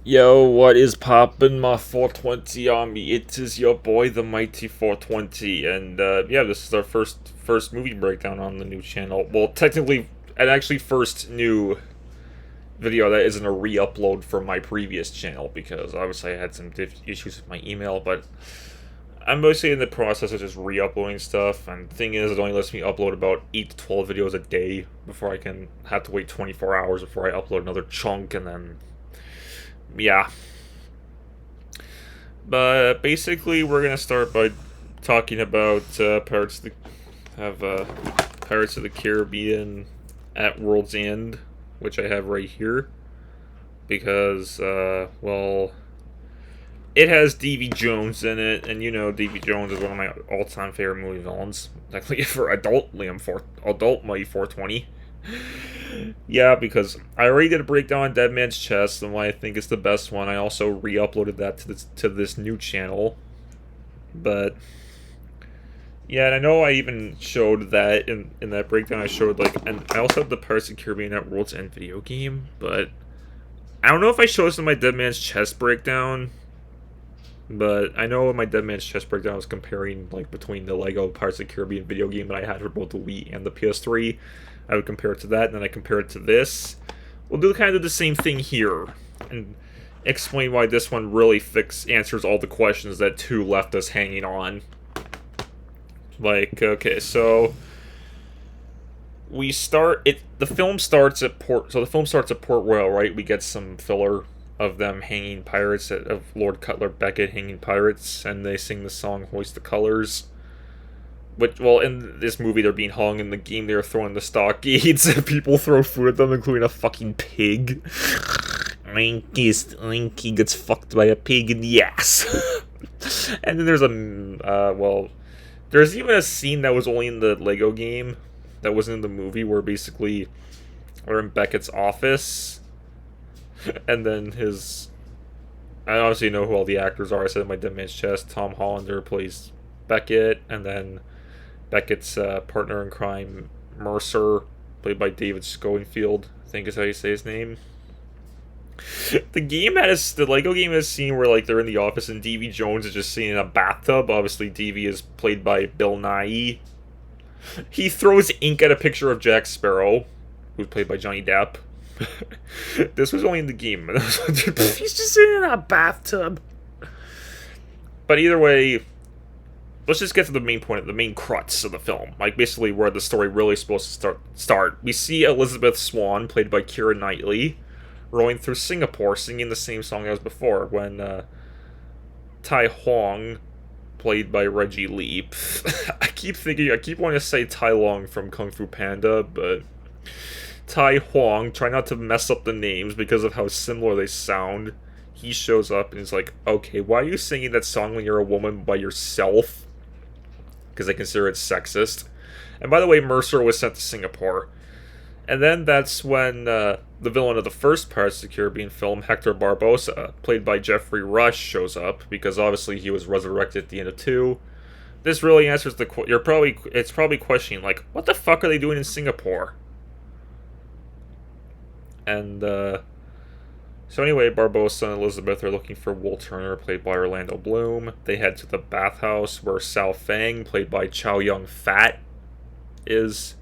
Yo, what is poppin', my 420 army? It is your boy, the mighty 420, and yeah, this is our first movie breakdown on the new channel. Well, technically, and actually first new video that isn't a re-upload from my previous channel, because obviously I had some issues with my email, but I'm mostly in the process of just re-uploading stuff, and the thing is, it only lets me upload about 8 to 12 videos a day before I can have to wait 24 hours before I upload another chunk, and then yeah. But basically, we're gonna start by talking about Pirates of the Caribbean at World's End, which I have right here, because well, it has Davy Jones in it, and you know Davy Jones is one of my all-time favorite movie villains. Actually, for adult Mighty 420. Yeah, because I already did a breakdown on Dead Man's Chest and why I think it's the best one. I also re-uploaded that to this new channel. But yeah, and I know I even showed that in that breakdown. I showed and I also have the Pirates of the Caribbean at World's End video game, but I don't know if I showed this in my Dead Man's Chest breakdown. But I know in my Dead Man's Chest breakdown, I was comparing between the Lego Pirates of the Caribbean video game that I had for both the Wii and the PS3. I would compare it to that, and then I compare it to this. We'll do kind of the same thing here, and explain why this one really answers all the questions that 2 left us hanging on. Okay, so we start it. The film starts at Port. So the film starts at Port Royal, right? We get some filler of them hanging pirates, of Lord Cutler Beckett hanging pirates, and they sing the song "Hoist the Colors." But, well, in this movie, they're being hung. In the game, they're throwing the stockades, and people throw food at them, including a fucking pig. Linky gets fucked by a pig in the ass. And then there's there's even a scene that was only in the Lego game, that wasn't in the movie, where basically we're in Beckett's office, and then I obviously know who all the actors are. I said in my Dead Man's Chest. Tom Hollander plays Beckett, and then Beckett's partner in crime, Mercer, played by David Schoenfield, I think is how you say his name. The Lego game has a scene where they're in the office and Davy Jones is just sitting in a bathtub. Obviously, Davy is played by Bill Nighy. He throws ink at a picture of Jack Sparrow, who's played by Johnny Depp. This was only in the game. He's just sitting in a bathtub. But either way, let's just get to the main point, the main crux of the film. Basically where the story really is supposed to start. We see Elizabeth Swann, played by Keira Knightley, rowing through Singapore, singing the same song as before, when Tai Huang, played by Reggie Lee. I keep wanting to say Tai Long from Kung Fu Panda, but Tai Huang, try not to mess up the names because of how similar they sound. He shows up and he's like, okay, why are you singing that song when you're a woman by yourself? Because I consider it sexist. And by the way, Mercer was sent to Singapore. And then that's when the villain of the first Pirates of the Caribbean film, Hector Barbosa, played by Jeffrey Rush, shows up, because obviously he was resurrected at the end of 2. This really answers it's probably questioning, what the fuck are they doing in Singapore? And so anyway, Barbosa and Elizabeth are looking for Will Turner, played by Orlando Bloom. They head to the bathhouse where Sao Fang, played by Chow Yun-fat, is.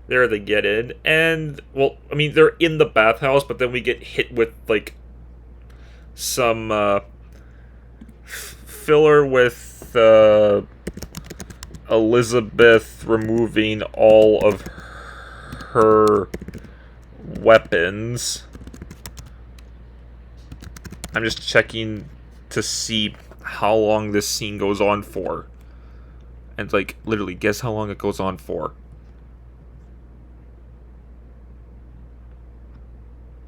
There they get in, and, well, I mean, they're in the bathhouse, but then we get hit with, some filler with Elizabeth removing all of her weapons. I'm just checking to see how long this scene goes on for. And, literally, guess how long it goes on for.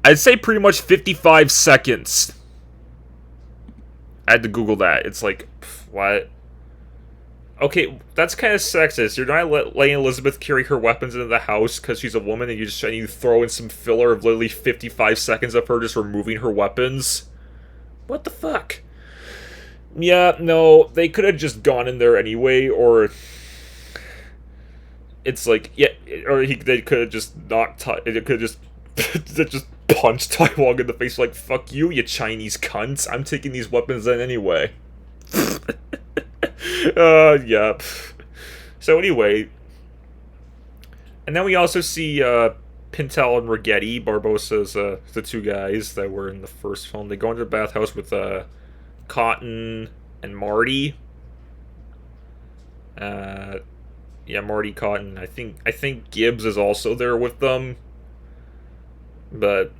I'd say pretty much 55 seconds. I had to Google that. It's what? Okay, that's kind of sexist. You're not letting Elizabeth carry her weapons into the house because she's a woman, and you throw in some filler of literally 55 seconds of her just removing her weapons? What the fuck? Yeah, no, they could have just gone in there anyway, or it's they could have just not. It could have just that just punched Tai Wong in the face like, fuck you, you Chinese cunts. I'm taking these weapons in anyway. Yeah. So anyway, and then we also see Pintel and Rigetti, Barbosa's the two guys that were in the first film. They go into the bathhouse with Cotton and Marty. Yeah, Marty, Cotton. I think Gibbs is also there with them, but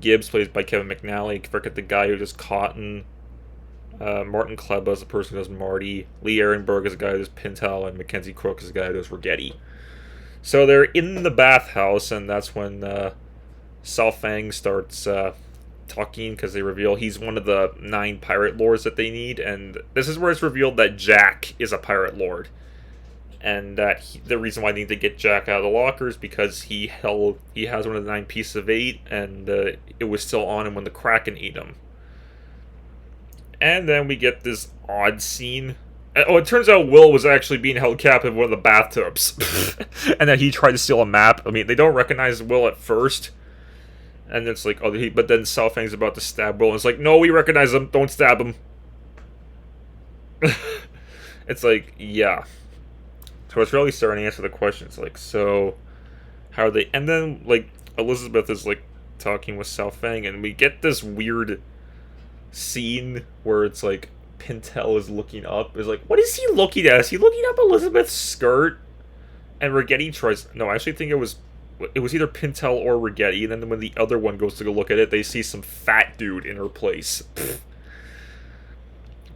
Gibbs plays by Kevin McNally. I forget the guy who does Cotton. Martin Kleba is the person who does Marty. Lee Ehrenberg is the guy who does Pintel, and Mackenzie Crook is the guy who does Rigetti. So they're in the bathhouse, and that's when Sao Fang starts talking, because they reveal he's one of the 9 pirate lords that they need, and this is where it's revealed that Jack is a pirate lord, and that the reason why they need to get Jack out of the locker is because he has one of the 9 pieces of 8, and it was still on him when the Kraken ate him. And then we get this odd scene. Oh, it turns out Will was actually being held captive in one of the bathtubs. And that he tried to steal a map. I mean, they don't recognize Will at first. And it's like, oh, but then Sao Fang's about to stab Will. And it's like, no, we recognize him. Don't stab him. It's like, yeah. So it's really starting to answer the question. It's like, so, how are they? And then, like, Elizabeth is, like, talking with Sao Fang. And we get this weird scene where it's like Pintel is looking up. Is like, what is he looking at? Is he looking up Elizabeth's skirt? And Rigetti tries. No, I actually think it was either Pintel or Rigetti. And then when the other one goes to go look at it, they see some fat dude in her place.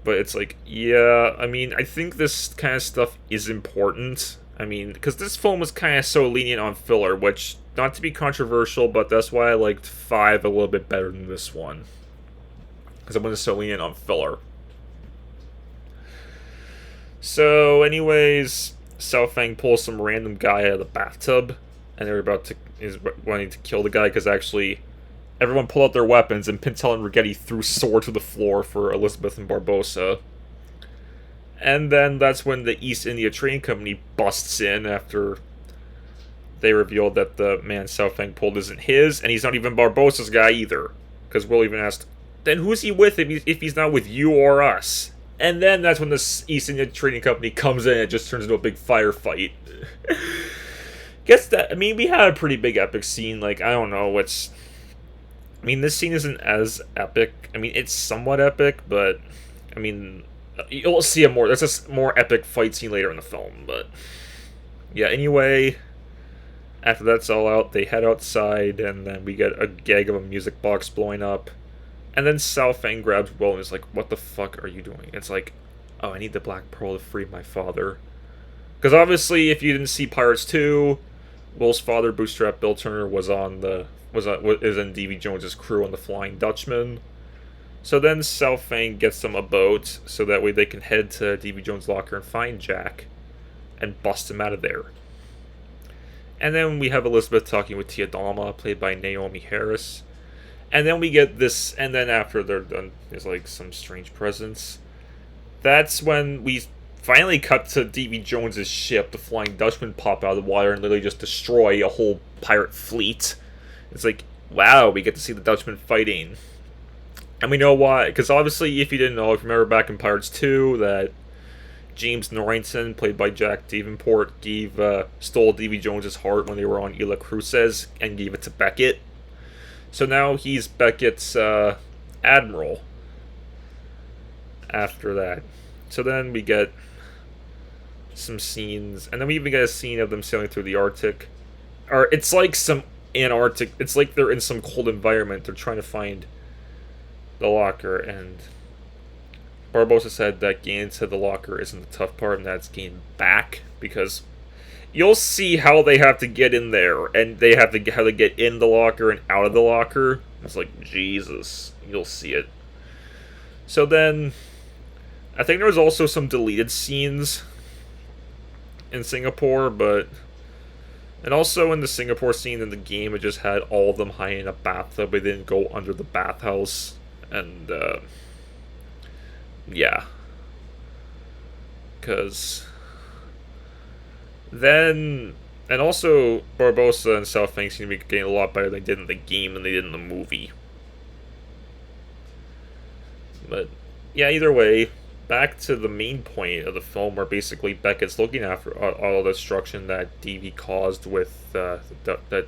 But it's like, yeah, I mean, I think this kind of stuff is important. I mean, because this film was kind of so lenient on filler, which, not to be controversial, but that's why I liked 5 a little bit better than this one. Because I wasn't so lenient on filler. So, anyways, Sao Fang pulls some random guy out of the bathtub, and they're wanting to kill the guy, because actually everyone pulled out their weapons, and Pintel and Rigetti threw sword to the floor for Elizabeth and Barbosa. And then that's when the East India Trading Company busts in after they revealed that the man Sao Fang pulled isn't his, and he's not even Barbosa's guy either. Because Will even asked, then who's he with if he's not with you or us? And then that's when the East India Trading Company comes in and it just turns into a big firefight. Guess that, I mean, we had a pretty big epic scene. Like, I don't know what's... I mean, this scene isn't as epic. I mean, it's somewhat epic, but... I mean, you'll see there's a more epic fight scene later in the film, but... Yeah, anyway... After that's all out, they head outside, and then we get a gag of a music box blowing up. And then Sao Fang grabs Will and is like, what the fuck are you doing? It's like, oh, I need the Black Pearl to free my father. Because obviously, if you didn't see Pirates 2, Will's father, Bootstrap Bill Turner, is in Davy Jones's crew on the Flying Dutchman. So then Sao Fang gets them a boat, so that way they can head to Davy Jones' locker and find Jack, and bust him out of there. And then we have Elizabeth talking with Tia Dalma, played by Naomi Harris. And then we get this, and then after they're done, there's like some strange presence. That's when we finally cut to Davy Jones's ship, the Flying Dutchman, pop out of the water and literally just destroy a whole pirate fleet. It's like, wow, we get to see the Dutchman fighting. And we know why, because obviously, if you didn't know, if you remember back in Pirates 2, that James Norrington, played by Jack Davenport, stole Davy Jones's heart when they were on Isla Cruces and gave it to Beckett. So now he's Beckett's admiral after that. So then we get some scenes, and then we even get a scene of them sailing through the Arctic. Or it's like some Antarctic, it's like they're in some cold environment. They're trying to find the locker, and Barbosa said that getting into the locker isn't the tough part, and that's getting back, because you'll see how they have to get in there, and they have to how to get in the locker and out of the locker. It's like, Jesus, you'll see it. So then, I think there was also some deleted scenes in Singapore, and also in the Singapore scene in the game, it just had all of them hiding in a bathtub, but they didn't go under the bathhouse, and, yeah. Because then And also, Barbossa and South Fang seem to be getting a lot better than they did in the game than they did in the movie. But, yeah, either way, back to the main point of the film where basically Beckett's looking after all the destruction that Davy caused with that the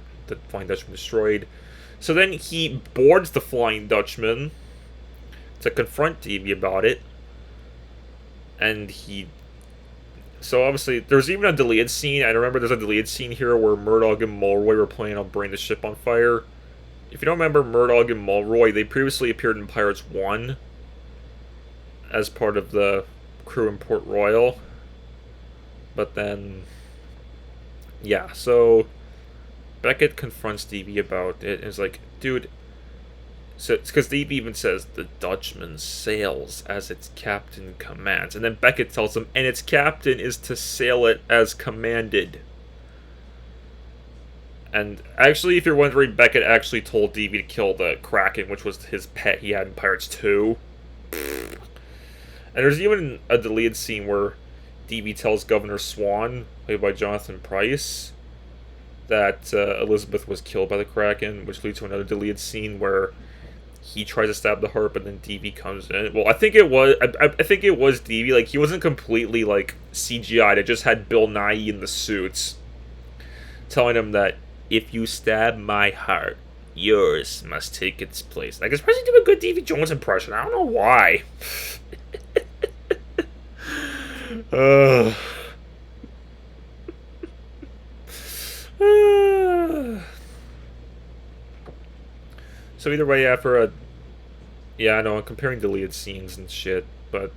Flying Dutchman destroyed. So then he boards the Flying Dutchman to confront Davy about it. And he... So obviously, there's even a deleted scene. I remember there's a deleted scene here where Murdoch and Mulroy were planning on burning the ship on fire. If you don't remember Murdoch and Mulroy, they previously appeared in Pirates 1 as part of the crew in Port Royal. But then... Yeah, so... Beckett confronts Davy about it and is like, dude... So it's because Davy even says, the Dutchman sails as its captain commands. And then Beckett tells him, and its captain is to sail it as commanded. And actually, if you're wondering, Beckett actually told Davy to kill the Kraken, which was his pet he had in Pirates 2. And there's even a deleted scene where Davy tells Governor Swan, played by Jonathan Pryce, that Elizabeth was killed by the Kraken, which leads to another deleted scene where he tries to stab the harp, and then Davy comes in. Well, I think it was. I think it was Davy. Like, he wasn't completely like CGI'd. It just had Bill Nighy in the suits, telling him that if you stab my heart, yours must take its place. I guess probably do a good Davy Jones impression. I don't know why. So either way, yeah, I know, I'm comparing deleted scenes and shit, but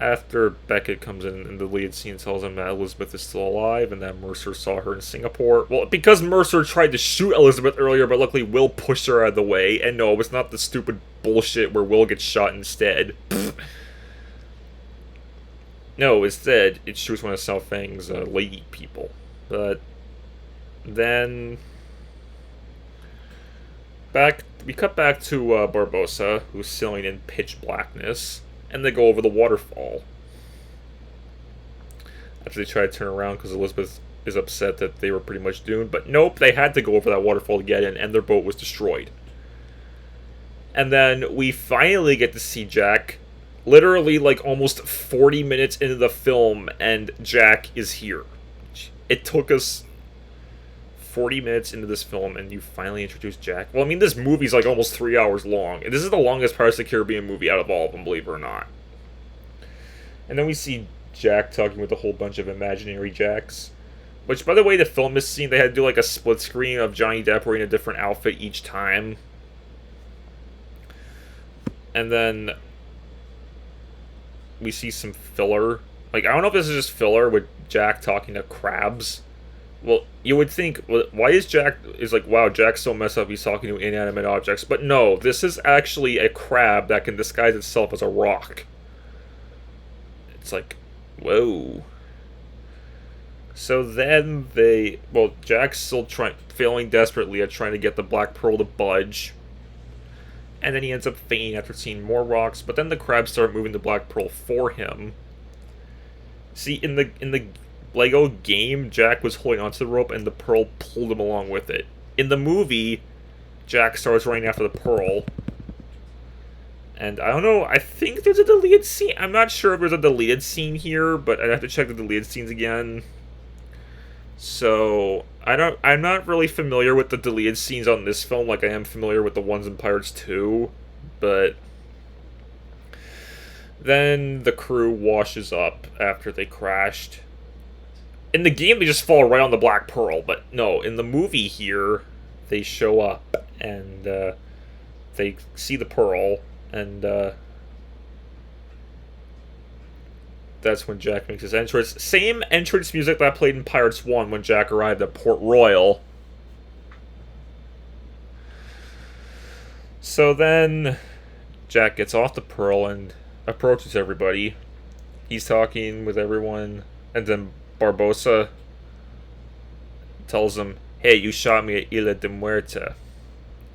after Beckett comes in and the deleted scene tells him that Elizabeth is still alive and that Mercer saw her in Singapore. Well, because Mercer tried to shoot Elizabeth earlier, but luckily Will pushed her out of the way, and no, it was not the stupid bullshit where Will gets shot instead. No, instead, it shoots one of South Fang's lady people. But then... we cut back to Barbossa, who's sailing in pitch blackness, and they go over the waterfall. After they try to turn around because Elizabeth is upset that they were pretty much doomed, but nope, they had to go over that waterfall to get in, and their boat was destroyed. And then we finally get to see Jack, literally like almost 40 minutes into the film, and Jack is here. It took us 40 minutes into this film, and you finally introduce Jack. Well, I mean, this movie's like almost 3 hours long. This is the longest Pirates of the Caribbean movie out of all of them, believe it or not. And then we see Jack talking with a whole bunch of imaginary Jacks. Which, by the way, to film this scene, they had to do like a split screen of Johnny Depp wearing a different outfit each time. And then we see some filler. Like, I don't know if this is just filler with Jack talking to crabs. Well, you would think, why is Jack, is like, wow, Jack's so messed up, he's talking to inanimate objects. But no, this is actually a crab that can disguise itself as a rock. It's like, whoa. So then Jack's still failing desperately at trying to get the Black Pearl to budge. And then he ends up fainting after seeing more rocks, but then the crabs start moving the Black Pearl for him. See, in the Lego game, Jack was holding onto the rope and the pearl pulled him along with it. In the movie, Jack starts running after the pearl. And I don't know, I think there's a deleted scene. I'm not sure if there's a deleted scene here, but I'd have to check the deleted scenes again. So, I'm not really familiar with the deleted scenes on this film like I am familiar with the ones in Pirates 2, but then the crew washes up after they crashed. In the game, they just fall right on the Black Pearl, but no, in the movie here, they show up, and they see the Pearl, and that's when Jack makes his entrance. Same entrance music that played in Pirates 1 when Jack arrived at Port Royal. So then, Jack gets off the Pearl and approaches everybody. He's talking with everyone, and then Barbossa tells him, hey, you shot me at Isla de Muerta.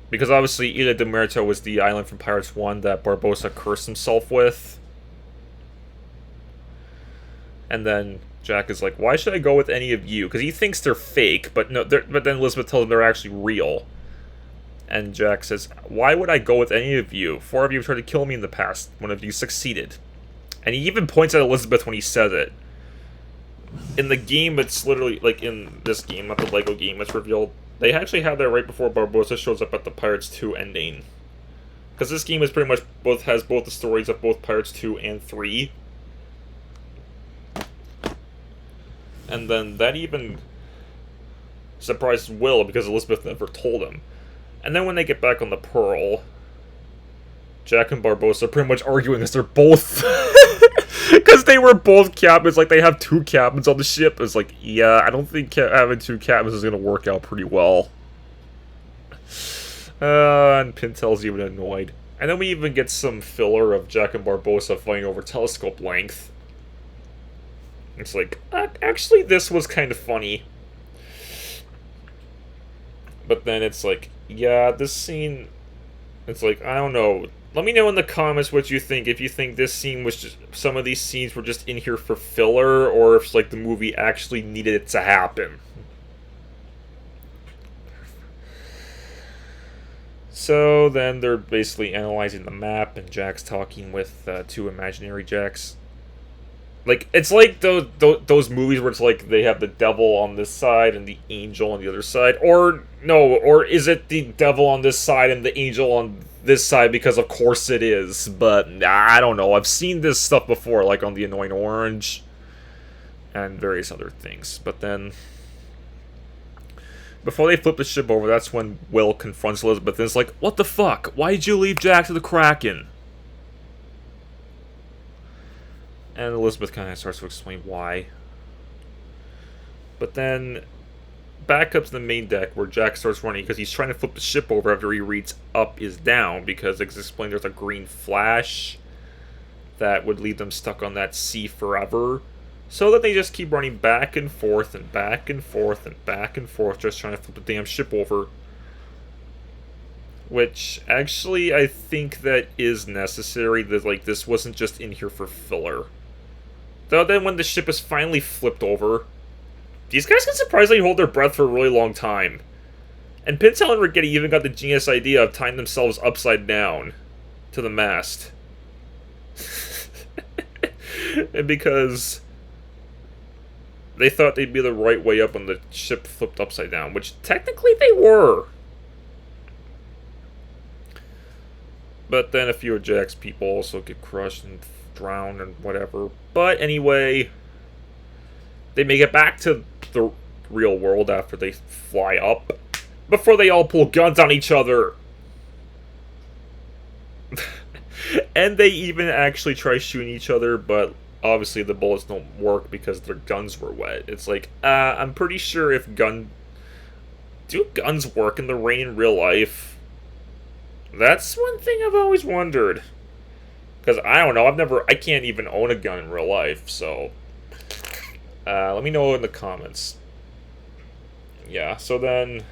Because obviously Isla de Muerta was the island from Pirates 1 that Barbossa cursed himself with. And then Jack is like, why should I go with any of you? Because he thinks they're fake, but no. But then Elizabeth tells him they're actually real. And Jack says, why would I go with any of you? 4 of you tried to kill me in the past. 1 of you succeeded. And he even points at Elizabeth when he says it. In the game, it's literally, like, in this game, not the Lego game, it's revealed. They actually have that right before Barbossa shows up at the Pirates 2 ending. Because this game is pretty much has both the stories of both Pirates 2 and 3. And then that even surprised Will because Elizabeth never told him. And then when they get back on the Pearl, Jack and Barbossa are pretty much arguing as they're both... Because they were both captains, like they have 2 captains on the ship. It's like, yeah, I don't think having 2 captains is going to work out pretty well. And Pintel's even annoyed. And then we even get some filler of Jack and Barbossa fighting over telescope length. It's like, actually this was kind of funny. But then it's like, yeah, this scene, it's like, I don't know. Let me know in the comments what you think. If you think this scene was just, some of these scenes were just in here for filler, or if like the movie actually needed it to happen. So then they're basically analyzing the map, and Jack's talking with 2 imaginary Jacks. Like, it's like those movies where it's like they have the devil on this side and the angel on the other side. Or, no, or is it the devil on this side and the angel on this side? Because of course it is. But, I don't know. I've seen this stuff before, like on The Annoying Orange and various other things. But then, before they flip the ship over, that's when Will confronts Elizabeth and is like, what the fuck? Why did you leave Jack to the Kraken? And Elizabeth kind of starts to explain why. But then, back up to the main deck where Jack starts running because he's trying to flip the ship over after he reads up is down, because it's explained there's a green flash that would leave them stuck on that sea forever. So that they just keep running back and forth and back and forth and back and forth, just trying to flip the damn ship over. Which, actually, I think that is necessary, that, like, this wasn't just in here for filler. Though then when the ship is finally flipped over, these guys can surprisingly hold their breath for a really long time. And Pintel and Rigetti even got the genius idea of tying themselves upside down to the mast. And because they thought they'd be the right way up when the ship flipped upside down, which technically they were. But then a few of Jack's people also get crushed and drowned and whatever. But anyway, they make it back to the real world after they fly up, before they all pull guns on each other. And they even actually try shooting each other, but obviously the bullets don't work because their guns were wet. It's like, I'm pretty sure if do guns work in the rain in real life? That's one thing I've always wondered. Because, I don't know, I can't even own a gun in real life, so... let me know in the comments. Yeah, so then...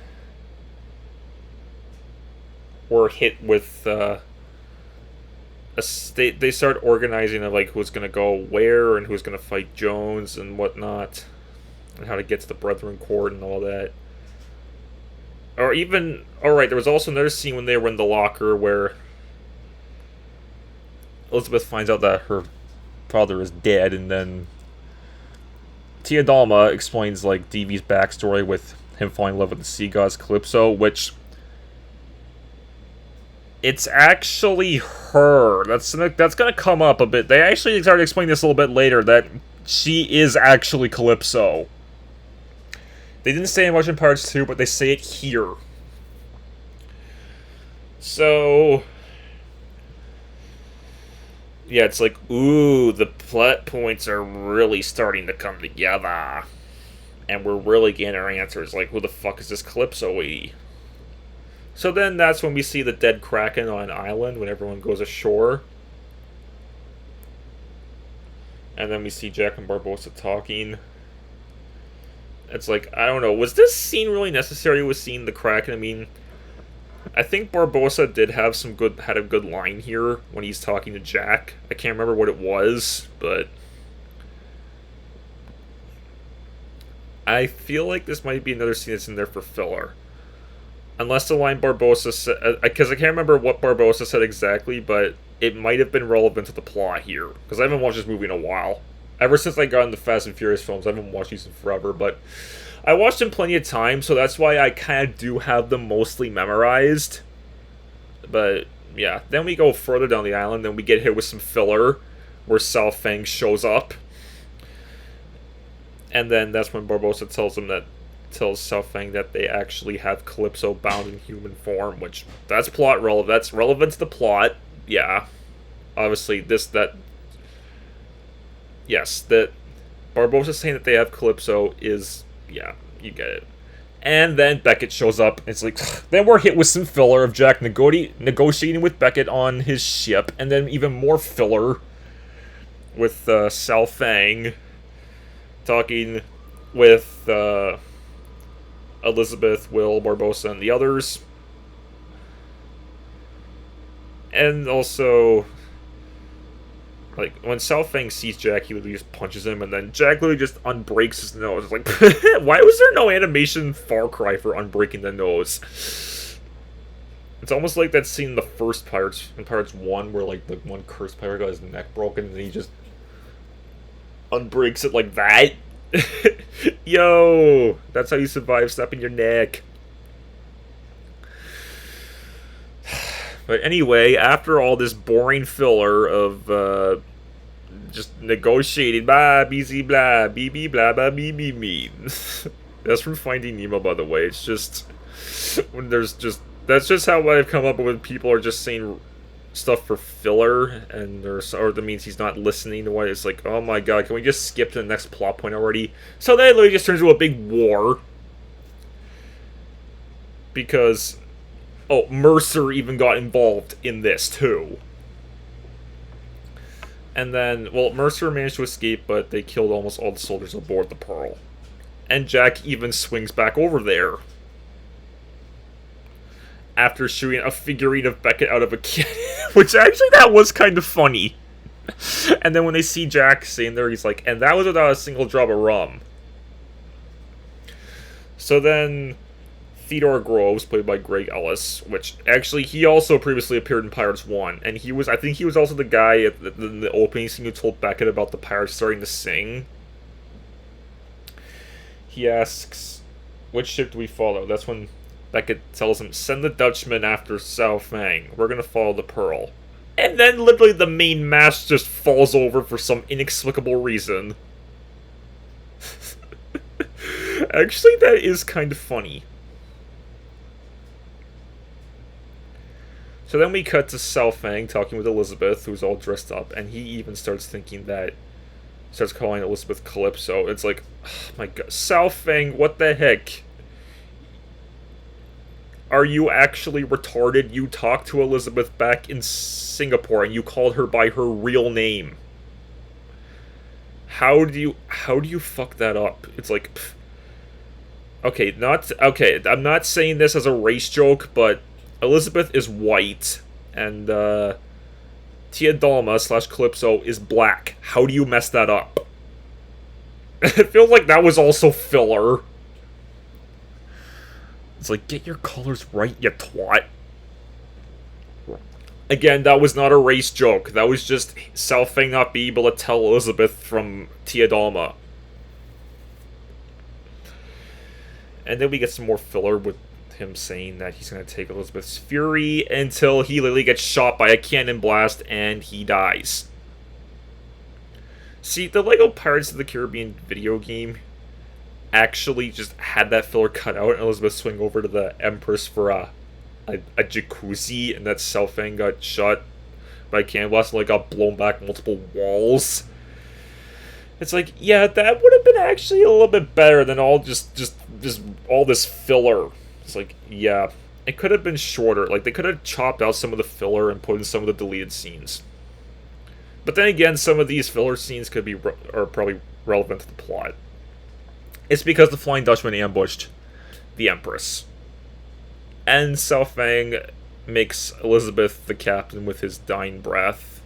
we're hit with, they start organizing of, like, who's gonna go where, and who's gonna fight Jones, and whatnot. And how to get to the Brethren Court, and all that. Or even... Alright, there was also another scene when they were in the locker where Elizabeth finds out that her father is dead, and then Tia Dalma explains, like, Deevee's backstory with him falling in love with the sea goddess Calypso, which... it's actually her. That's gonna come up a bit. They actually started explaining this a little bit later, that she is actually Calypso. They didn't say it much in Pirates 2, but they say it here. So... yeah, it's like, ooh, the plot points are really starting to come together. And we're really getting our answers, like, who the fuck is this Calypso-y? So then that's when we see the dead Kraken on an island, when everyone goes ashore. And then we see Jack and Barbossa talking. It's like, I don't know, was this scene really necessary with seeing the Kraken? I mean, I think Barbossa did have had a good line here when he's talking to Jack. I can't remember what it was, but I feel like this might be another scene that's in there for filler. Unless the line Barbossa said... Because I can't remember what Barbossa said exactly, but it might have been relevant to the plot here. Because I haven't watched this movie in a while. Ever since I got into Fast and Furious films, I haven't watched these in forever, but... I watched them plenty of times, so that's why I kind of do have them mostly memorized. But, yeah. Then we go further down the island, then we get hit with some filler, where Sao Feng shows up. And then that's when Barbossa tells Sao Feng that they actually have Calypso bound in human form, which, that's plot relevant. That's relevant to the plot. Yeah. Obviously, yes, that Barbossa saying that they have Calypso is, yeah, you get it. And then Beckett shows up. It's like, then we're hit with some filler of Jack negotiating with Beckett on his ship, and then even more filler with Sao Feng talking with Elizabeth, Will, Barbossa, and the others. And also, like, when Sao Feng sees Jack, he literally just punches him, and then Jack literally just unbreaks his nose. It's like, why was there no animation Far Cry for unbreaking the nose? It's almost like that scene in the first Pirates, in Pirates 1, where, like, the one cursed pirate got his neck broken, and he just unbreaks it like that. Yo, that's how you survive snapping your neck. But anyway, after all this boring filler of just negotiating, blah, BZ, blah, BB, blah, blah, BB, me. That's from Finding Nemo, by the way. It's just when that's just how I've come up with when people are just saying stuff for filler, and or that means he's not listening to what it's like. Oh my god, can we just skip to the next plot point already? So that literally just turns into a big war because Mercer even got involved in this too. And then, well, Mercer managed to escape, but they killed almost all the soldiers aboard the Pearl. And Jack even swings back over there after shooting a figurine of Beckett out of a cannon, which actually that was kind of funny. And then when they see Jack sitting there, he's like, and that was without a single drop of rum. So then Theodore Groves, played by Greg Ellis, which actually he also previously appeared in Pirates 1, and I think he was also the guy at the opening scene who told Beckett about the pirates starting to sing. He asks, which ship do we follow? That's when Beckett tells him, send the Dutchman after Sao Feng. We're gonna follow the Pearl. And then literally the main mast just falls over for some inexplicable reason. Actually, that is kind of funny. So then we cut to Sao Feng talking with Elizabeth, who's all dressed up, and he even starts calling Elizabeth Calypso. It's like, oh my god, Sao Feng, what the heck? Are you actually retarded? You talked to Elizabeth back in Singapore, and you called her by her real name. How do you fuck that up? It's like, pff. Okay, I'm not saying this as a race joke, but Elizabeth is white, and Tia Dalma / Calypso is black. How do you mess that up? It feels like that was also filler. It's like, get your colors right, you twat. Again, that was not a race joke. That was just Sao Feng not be able to tell Elizabeth from Tia Dalma. And then we get some more filler with him saying that he's going to take Elizabeth's fury until he literally gets shot by a cannon blast and he dies. See, the LEGO Pirates of the Caribbean video game actually just had that filler cut out and Elizabeth swing over to the Empress for a jacuzzi, and that Sao Feng got shot by a cannon blast and like got blown back multiple walls. It's like, yeah, that would have been actually a little bit better than all just all this filler. It's like, yeah, it could have been shorter. Like, they could have chopped out some of the filler and put in some of the deleted scenes. But then again, some of these filler scenes are probably relevant to the plot. It's because the Flying Dutchman ambushed the Empress. And Sao Feng makes Elizabeth the captain with his dying breath.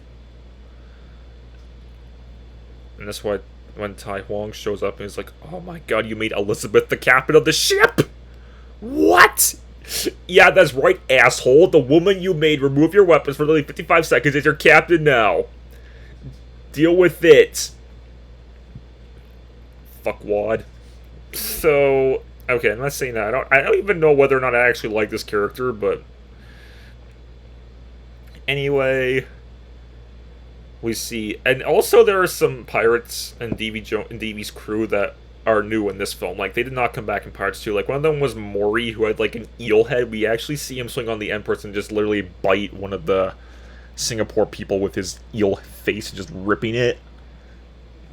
And that's why when Tai Huang shows up and he's like, "Oh my god, you made Elizabeth the captain of the ship!" What? Yeah, that's right, asshole. The woman you made remove your weapons for literally 55 seconds is your captain now. Deal with it. Fuckwad. So, okay, I'm not saying that. I don't even know whether or not I actually like this character, but anyway, we see, and also there are some pirates in DV's crew that are new in this film. Like, they did not come back in Pirates 2. Like, one of them was Maury, who had like an eel head. We actually see him swing on the Empress and just literally bite one of the Singapore people with his eel face, just ripping it.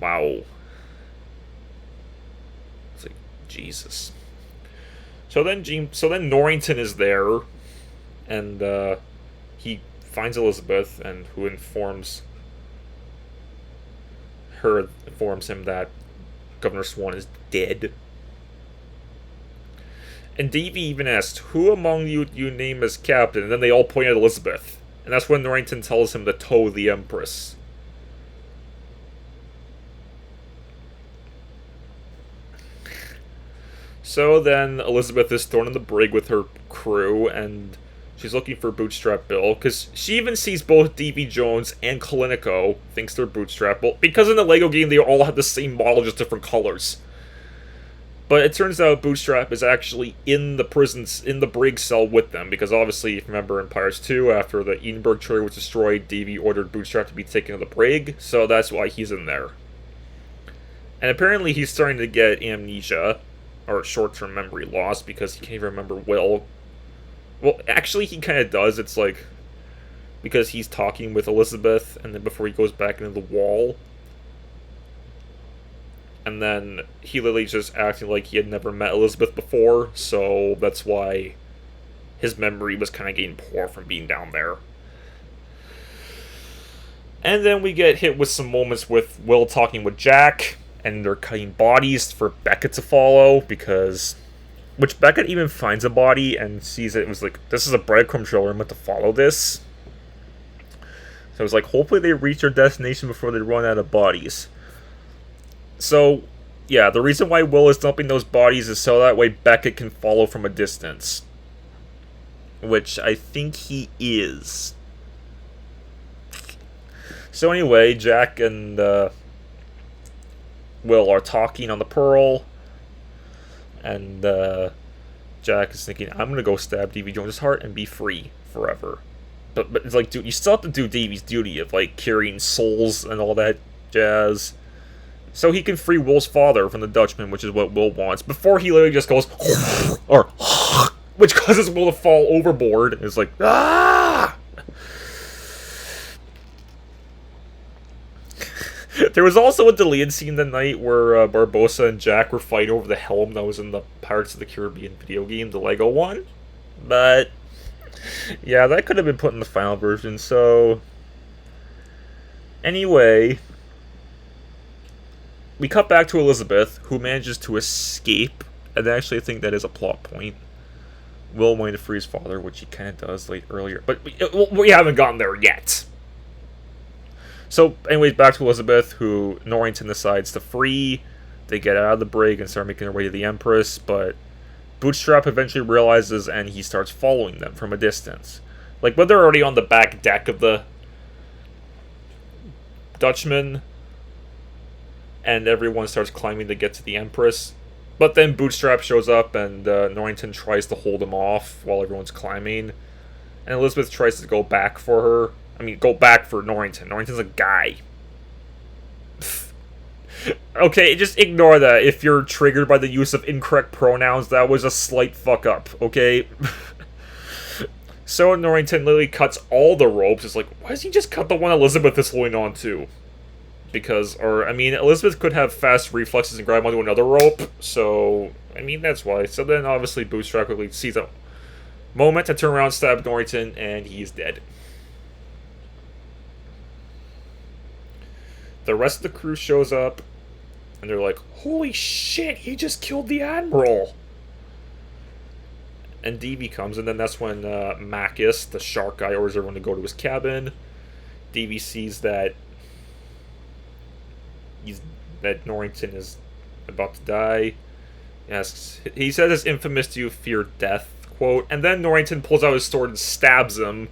Wow. It's like, Jesus. So then Norrington is there, and he finds Elizabeth, and who informs him that Governor Swan is dead. And Davy even asked, "Who among you name as captain?" And then they all point at Elizabeth. And that's when Norrington tells him to tow the Empress. So then Elizabeth is thrown in the brig with her crew, and she's looking for Bootstrap Bill, because she even sees both D.B. Jones and Kalinico, thinks they're Bootstrap Bill, because in the Lego game they all have the same model, just different colors. But it turns out Bootstrap is actually in the brig cell with them, because obviously, if you remember in Pirates 2, after the Edinburgh trailer was destroyed, Davy ordered Bootstrap to be taken to the brig, so that's why he's in there. And apparently he's starting to get amnesia, or short-term memory loss, because he can't even remember Will. Well, actually, he kind of does. It's like, because he's talking with Elizabeth, and then before he goes back into the wall, and then he literally just acting like he had never met Elizabeth before, so that's why his memory was kind of getting poor from being down there. And then we get hit with some moments with Will talking with Jack, and they're cutting bodies for Beckett to follow, which Beckett even finds a body and sees it was like, this is a breadcrumb trail, I'm meant to follow this. So it's like, hopefully they reach their destination before they run out of bodies. So, yeah, the reason why Will is dumping those bodies is so that way Beckett can follow from a distance. Which I think he is. So anyway, Jack and Will are talking on the Pearl, and Jack is thinking, I'm gonna go stab Davy Jones' heart and be free forever. But it's like, dude, you still have to do Davy's duty of like carrying souls and all that jazz, so he can free Will's father from the Dutchman, which is what Will wants. Before he literally just goes, or which causes Will to fall overboard. And it's like, ah. There was also a deleted scene that night where Barbossa and Jack were fighting over the helm that was in the Pirates of the Caribbean video game, the Lego one. But, yeah, that could have been put in the final version, so... Anyway, we cut back to Elizabeth, who manages to escape, and actually I think that is a plot point. Will wanting to free his father, which he kind of does earlier, but we haven't gotten there yet. So, anyways, back to Elizabeth, who Norrington decides to free. They get out of the brig and start making their way to the Empress, but Bootstrap eventually realizes and he starts following them from a distance. Like, when they're already on the back deck of the Dutchman, and everyone starts climbing to get to the Empress. But then Bootstrap shows up, and Norrington tries to hold him off while everyone's climbing. And Elizabeth tries to go back for her. Go back for Norrington. Norrington's a guy. Okay, just ignore that. If you're triggered by the use of incorrect pronouns, that was a slight fuck up, okay? So Norrington literally cuts all the ropes. It's like, why does he just cut the one Elizabeth is holding on to? Elizabeth could have fast reflexes and grab onto another rope, so, that's why. So then, obviously, Bootstrap quickly sees a moment to turn around, stab Norrington, and he's dead. The rest of the crew shows up, and they're like, holy shit, he just killed the Admiral! And Davy comes, and then that's when Macus, the shark guy, orders everyone to go to his cabin. Davy sees that that Norrington is about to die. He says it's infamous to fear death, quote, and then Norrington pulls out his sword and stabs him,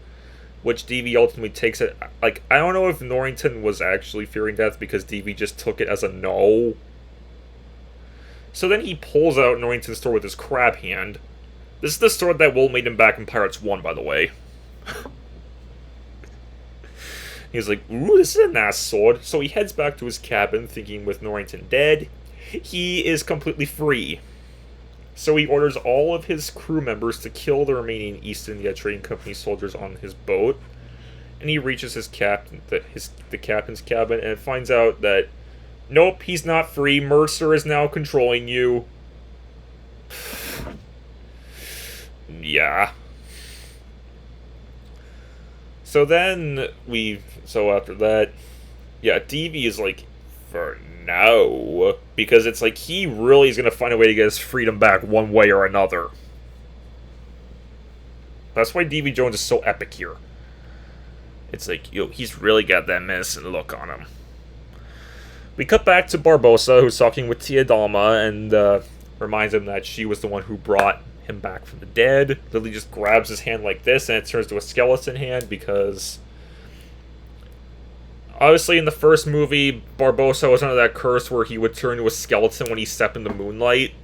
which DV ultimately takes it. Like, I don't know if Norrington was actually fearing death because DV just took it as a no. So then he pulls out Norrington's sword with his crab hand. This is the sword that Will made him back in Pirates 1, by the way. He's like, ooh, this is a nice sword. So he heads back to his cabin, thinking with Norrington dead, he is completely free. So he orders all of his crew members to kill the remaining East India Trading Company soldiers on his boat. And he reaches the captain's cabin and finds out that, nope, he's not free. Mercer is now controlling you. Yeah. So after that, yeah, DV is like, for now, because it's like he really is going to find a way to get his freedom back one way or another. That's why DV Jones is so epic here. It's like, yo, he's really got that menacing look on him. We cut back to Barbossa, who's talking with Tia Dalma, and reminds him that she was the one who brought him back from the dead. Lily just grabs his hand like this, and it turns to a skeleton hand, because obviously in the first movie, Barbossa was under that curse where he would turn to a skeleton when he stepped in the moonlight.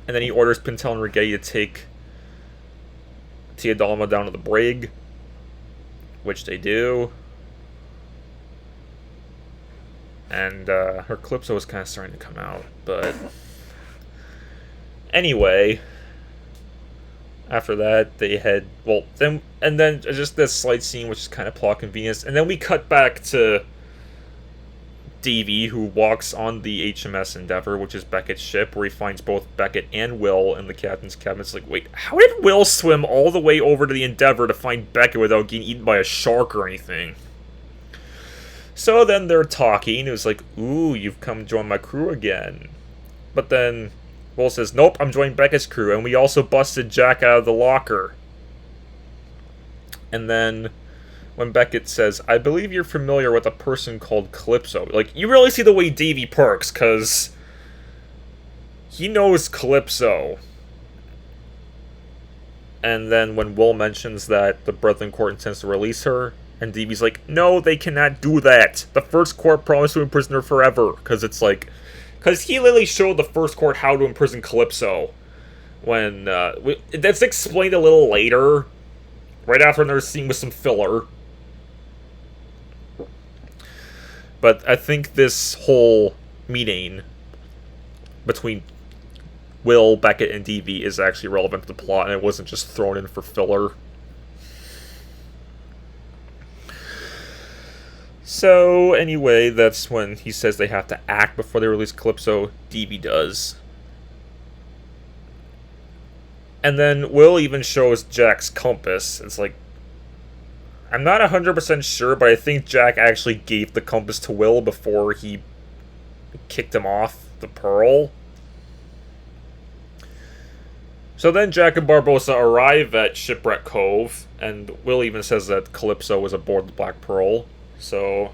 And then he orders Pintel and Rigetti to take Tia Dalma down to the brig, which they do. And her Calypso is kind of starting to come out, but anyway, after that they head, then just this slight scene which is kind of plot convenience, and then we cut back to Davey, who walks on the HMS Endeavour, which is Beckett's ship, where he finds both Beckett and Will in the captain's cabin. It's like, wait, how did Will swim all the way over to the Endeavour to find Beckett without getting eaten by a shark or anything? So then they're talking. It was like, ooh, you've come join my crew again. But then Will says, nope, I'm joining Beckett's crew, and we also busted Jack out of the locker. And then when Beckett says, I believe you're familiar with a person called Calypso. Like, you really see the way Davy perks, because he knows Calypso. And then when Will mentions that the Brethren Court intends to release her, and Davy's like, no, they cannot do that. The First Court promised to imprison her forever. Because it's like, because he literally showed the First Court how to imprison Calypso. When, that's explained a little later. Right after another scene with some filler. But I think this whole meeting between Will, Beckett, and Davy is actually relevant to the plot, and it wasn't just thrown in for filler. So, anyway, that's when he says they have to act before they release Calypso. Davy does. And then Will even shows Jack's compass. It's like, I'm not 100% sure, but I think Jack actually gave the compass to Will before he kicked him off the Pearl. So then Jack and Barbossa arrive at Shipwreck Cove, and Will even says that Calypso was aboard the Black Pearl. So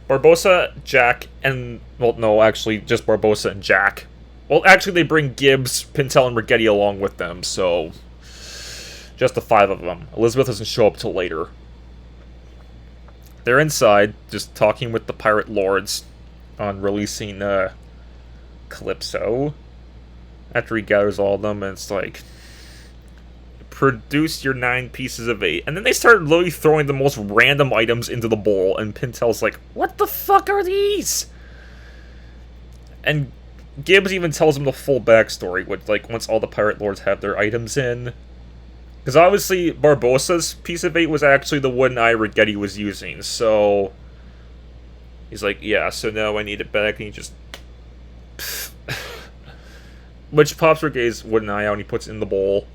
Barbossa, Jack, and, well, no, actually, just Barbossa and Jack. Well, actually, they bring Gibbs, Pintel, and Rigetti along with them, so just the 5 of them. Elizabeth doesn't show up till later. They're inside, just talking with the pirate lords on releasing Calypso. After he gathers all of them, and it's like, produce your 9 pieces of 8. And then they start literally throwing the most random items into the bowl, and Pintel's like, what the fuck are these? And Gibbs even tells him the full backstory, with, like, once all the pirate lords have their items in. Because obviously, Barbossa's piece of 8 was actually the wooden eye Rigetti was using, so he's like, yeah, so now I need it back, and he just which pops Rigetti's wooden eye out, and he puts it in the bowl.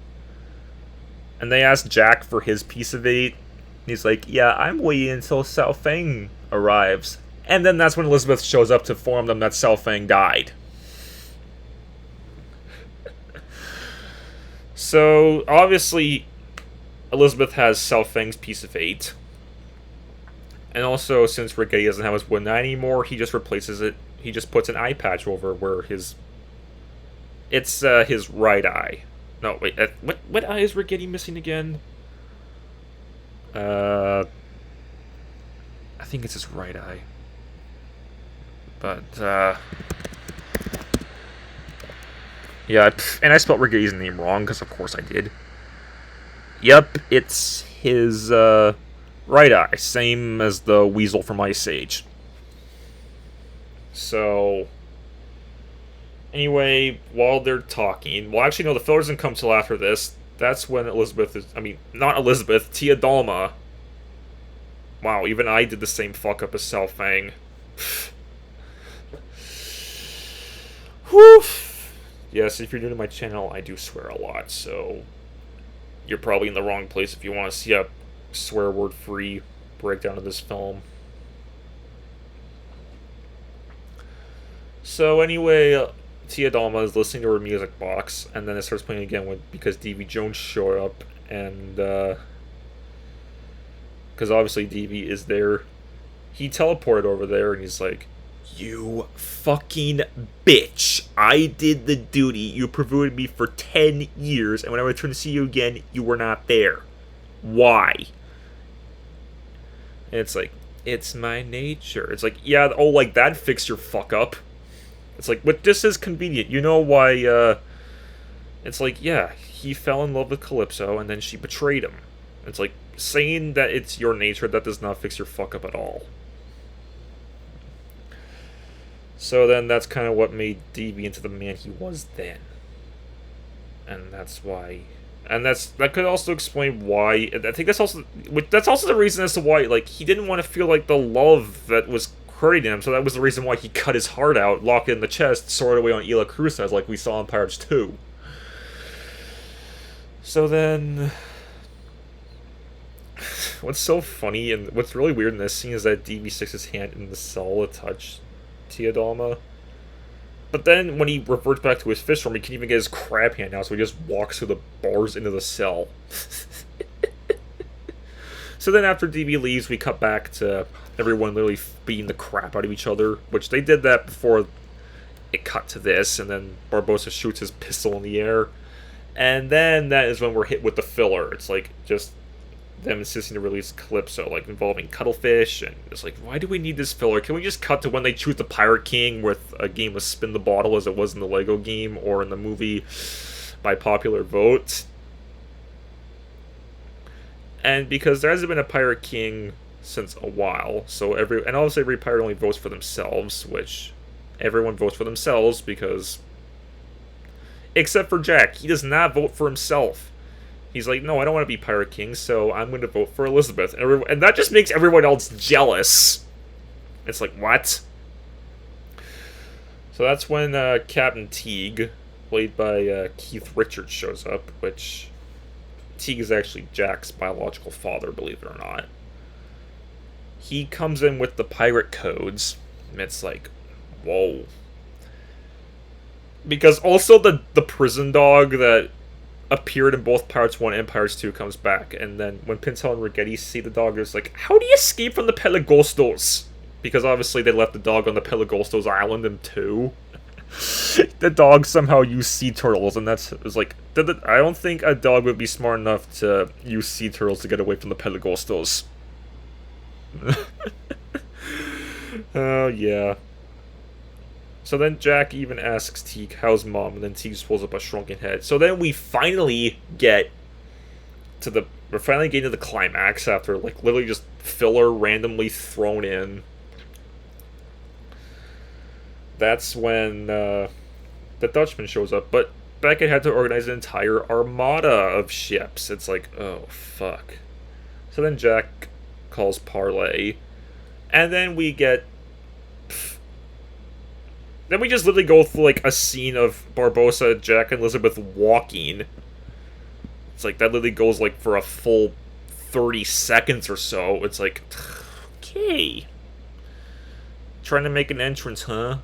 And they ask Jack for his piece of 8. And he's like, yeah, I'm waiting until Sao Feng arrives. And then that's when Elizabeth shows up to inform them that Sao Feng died. So, obviously, Elizabeth has Sao Feng's piece of 8. And also, since Rigetti doesn't have his one eye anymore, he just replaces it. He just puts an eye patch over where his... It's his right eye. No, wait, what eye is Rigetti missing again? I think it's his right eye. But, yeah, and I spelled Rigetti's name wrong, because of course I did. Yep, it's his, right eye, same as the Weasel from Ice Age. So, anyway, while they're talking... Well, actually, no, the filler doesn't come till after this. That's when Elizabeth is... I mean, not Elizabeth, Tia Dalma. Wow, even I did the same fuck-up as Sao Fang. Whew. Yes, if you're new to my channel, I do swear a lot, so... You're probably in the wrong place if you want to see a swear word-free breakdown of this film. So anyway, Tia Dalma is listening to her music box, and then it starts playing again because Davy Jones showed up, and because obviously Davy is there. He teleported over there, and he's like, "You fucking bitch! I did the duty. You provoked me for 10 years, and when I returned to see you again, you were not there. Why?" And it's like, "It's my nature." It's like, yeah, oh, like, that fixed your fuck up. It's like, but this is convenient. You know why, it's like, yeah, he fell in love with Calypso, and then she betrayed him. It's like, saying that it's your nature, that does not fix your fuck up at all. So then that's kind of what made Davy into the man he was then. And that's why... And that could also explain why... I think that's also the reason as to why, like, he didn't want to feel like the love that was hurting him, so that was the reason why he cut his heart out, locked it in the chest, soared away on Isla Cruzes, like we saw in Pirates 2. So then... What's so funny, and what's really weird in this scene is that Davy sticks his hand in the cell to touch Tia Dalma. But then, when he reverts back to his fish form, he can't even get his crab hand out, so he just walks through the bars into the cell. So then after Davy leaves, we cut back to everyone literally beating the crap out of each other, which they did that before it cut to this, and then Barbossa shoots his pistol in the air. And then that is when we're hit with the filler. It's like, just them insisting to release Calypso, like, involving cuttlefish, and it's like, why do we need this filler? Can we just cut to when they choose the Pirate King with a game of Spin the Bottle as it was in the Lego game, or in the movie by popular vote? And because there hasn't been a Pirate King since a while, so and obviously every pirate only votes for themselves, which everyone votes for themselves because... Except for Jack, he does not vote for himself. He's like, no, I don't want to be Pirate King, so I'm going to vote for Elizabeth. And that just makes everyone else jealous. It's like, what? So that's when Captain Teague, played by Keith Richards, shows up, which... Teague is actually Jack's biological father, believe it or not. He comes in with the pirate codes, and it's like, whoa. Because also the prison dog that appeared in both Pirates 1 and Pirates 2 comes back, and then when Pintel and Rigetti see the dog, it's like, how do you escape from the Pelagostos? Because obviously they left the dog on the Pelagostos Island in 2. The dog somehow used sea turtles, and it's like, I don't think a dog would be smart enough to use sea turtles to get away from the Pelagostos. Oh, yeah. So then Jack even asks Teague, how's Mom? And then Teague just pulls up a shrunken head. So then we finally get to we're finally getting to the climax after, like, literally just filler randomly thrown in. That's when the Dutchman shows up, but Beckett had to organize an entire armada of ships. It's like, oh, fuck. So then Jack calls Parlay, and then we get... Then we just literally go through, like, a scene of Barbossa, Jack, and Elizabeth walking. It's like, that literally goes, like, for a full 30 seconds or so. It's like, okay. Trying to make an entrance, huh?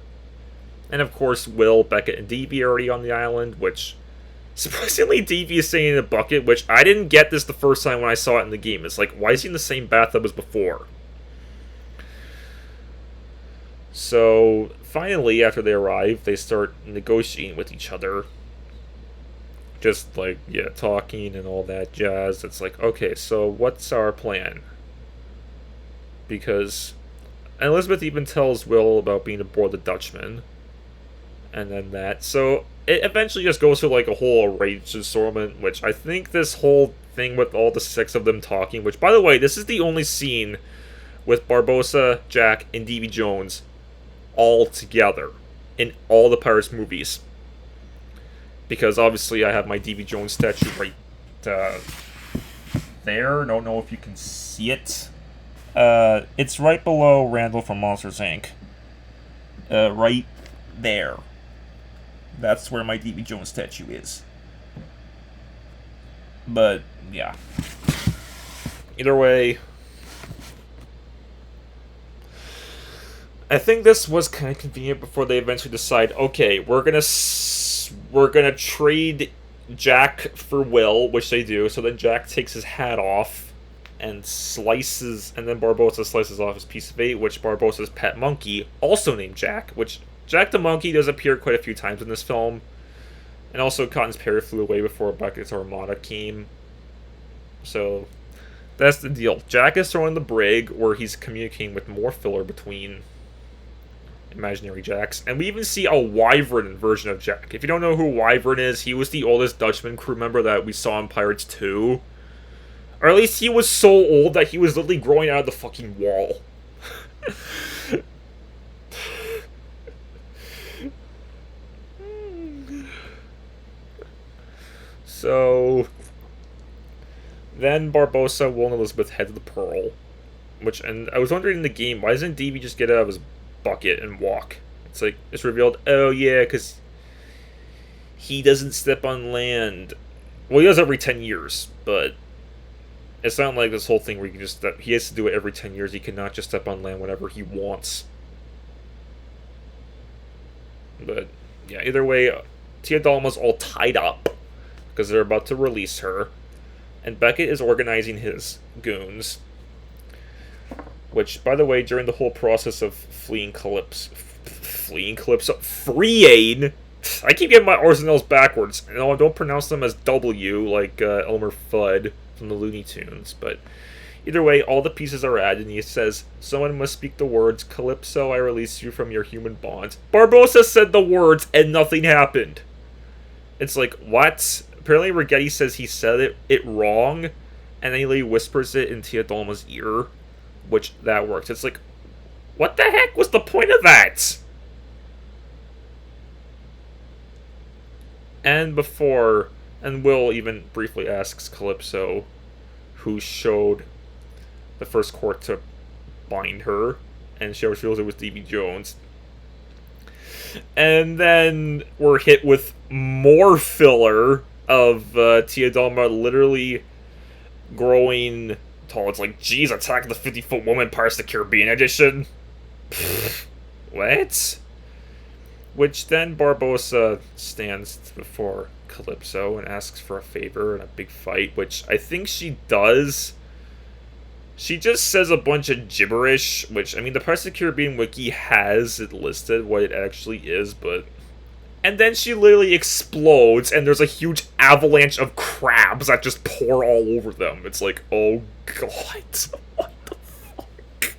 And of course, Will, Beckett, and Davy are already on the island, which... Surprisingly, Davy is staying in a bucket, which I didn't get this the first time when I saw it in the game. It's like, why is he in the same bathtub as before? So finally, after they arrive, they start negotiating with each other. Just like, yeah, talking and all that jazz. It's like, okay, so what's our plan? Because Elizabeth even tells Will about being aboard the Dutchman. And then that. So it eventually just goes to like a whole rage assortment, which I think this whole thing with all the six of them talking, which by the way, this is the only scene with Barbossa, Jack, and Davy Jones all together in all the Pirates movies. Because obviously I have my Davy Jones statue right there. Don't know if you can see it. It's right below Randall from Monsters Inc. Right there. That's where my Davy Jones statue is. But, yeah. Either way, I think this was kind of convenient before they eventually decide, okay, we're gonna trade Jack for Will, which they do. So then Jack takes his hat off and then Barbossa slices off his piece of bait, which Barbossa's pet monkey, also named Jack, which Jack the monkey does appear quite a few times in this film. And also Cotton's parrot flew away before Bucket's Armada came. So that's the deal. Jack is throwing the brig where he's communicating with more filler between imaginary Jacks. And we even see a Wyvern version of Jack. If you don't know who Wyvern is, he was the oldest Dutchman crew member that we saw in Pirates 2. Or at least he was so old that he was literally growing out of the fucking wall. So then Barbossa, Will, and Elizabeth head to the Pearl. And I was wondering in the game, why doesn't Davy just get out of his bucket and walk? It's like, it's revealed, oh yeah, because he doesn't step on land. Well, he does every 10 years, but it's not like this whole thing where he has to do it every 10 years. He cannot just step on land whenever he wants. But, yeah, either way, Tia Dalma's all tied up because they're about to release her. And Beckett is organizing his goons. Which, by the way, during the whole process of freeing Calypso, freeing? I keep getting my R's and L's backwards. No, don't pronounce them as W, like Elmer Fudd from the Looney Tunes. But either way, all the pieces are added, and he says, someone must speak the words, Calypso, I release you from your human bonds. Barbossa said the words, and nothing happened. It's like, what? Apparently Rigetti says he said it wrong, and then he whispers it in Tia Dalma's ear, which that works. It's like, what the heck was the point of that? And Will even briefly asks Calypso, who showed the first court to bind her, and she always feels it was Davy Jones. And then we're hit with more filler of Tia Dalma literally growing tall. It's like, geez, Attack of the 50-Foot Woman Pirates of the Caribbean edition. What? Which then Barbossa stands before Calypso and asks for a favor in a big fight, which I think she does. She just says a bunch of gibberish, which, I mean, the Pirates of the Caribbean wiki has it listed what it actually is, but... And then she literally explodes, and there's a huge avalanche of crabs that just pour all over them. It's like, oh god, what the fuck?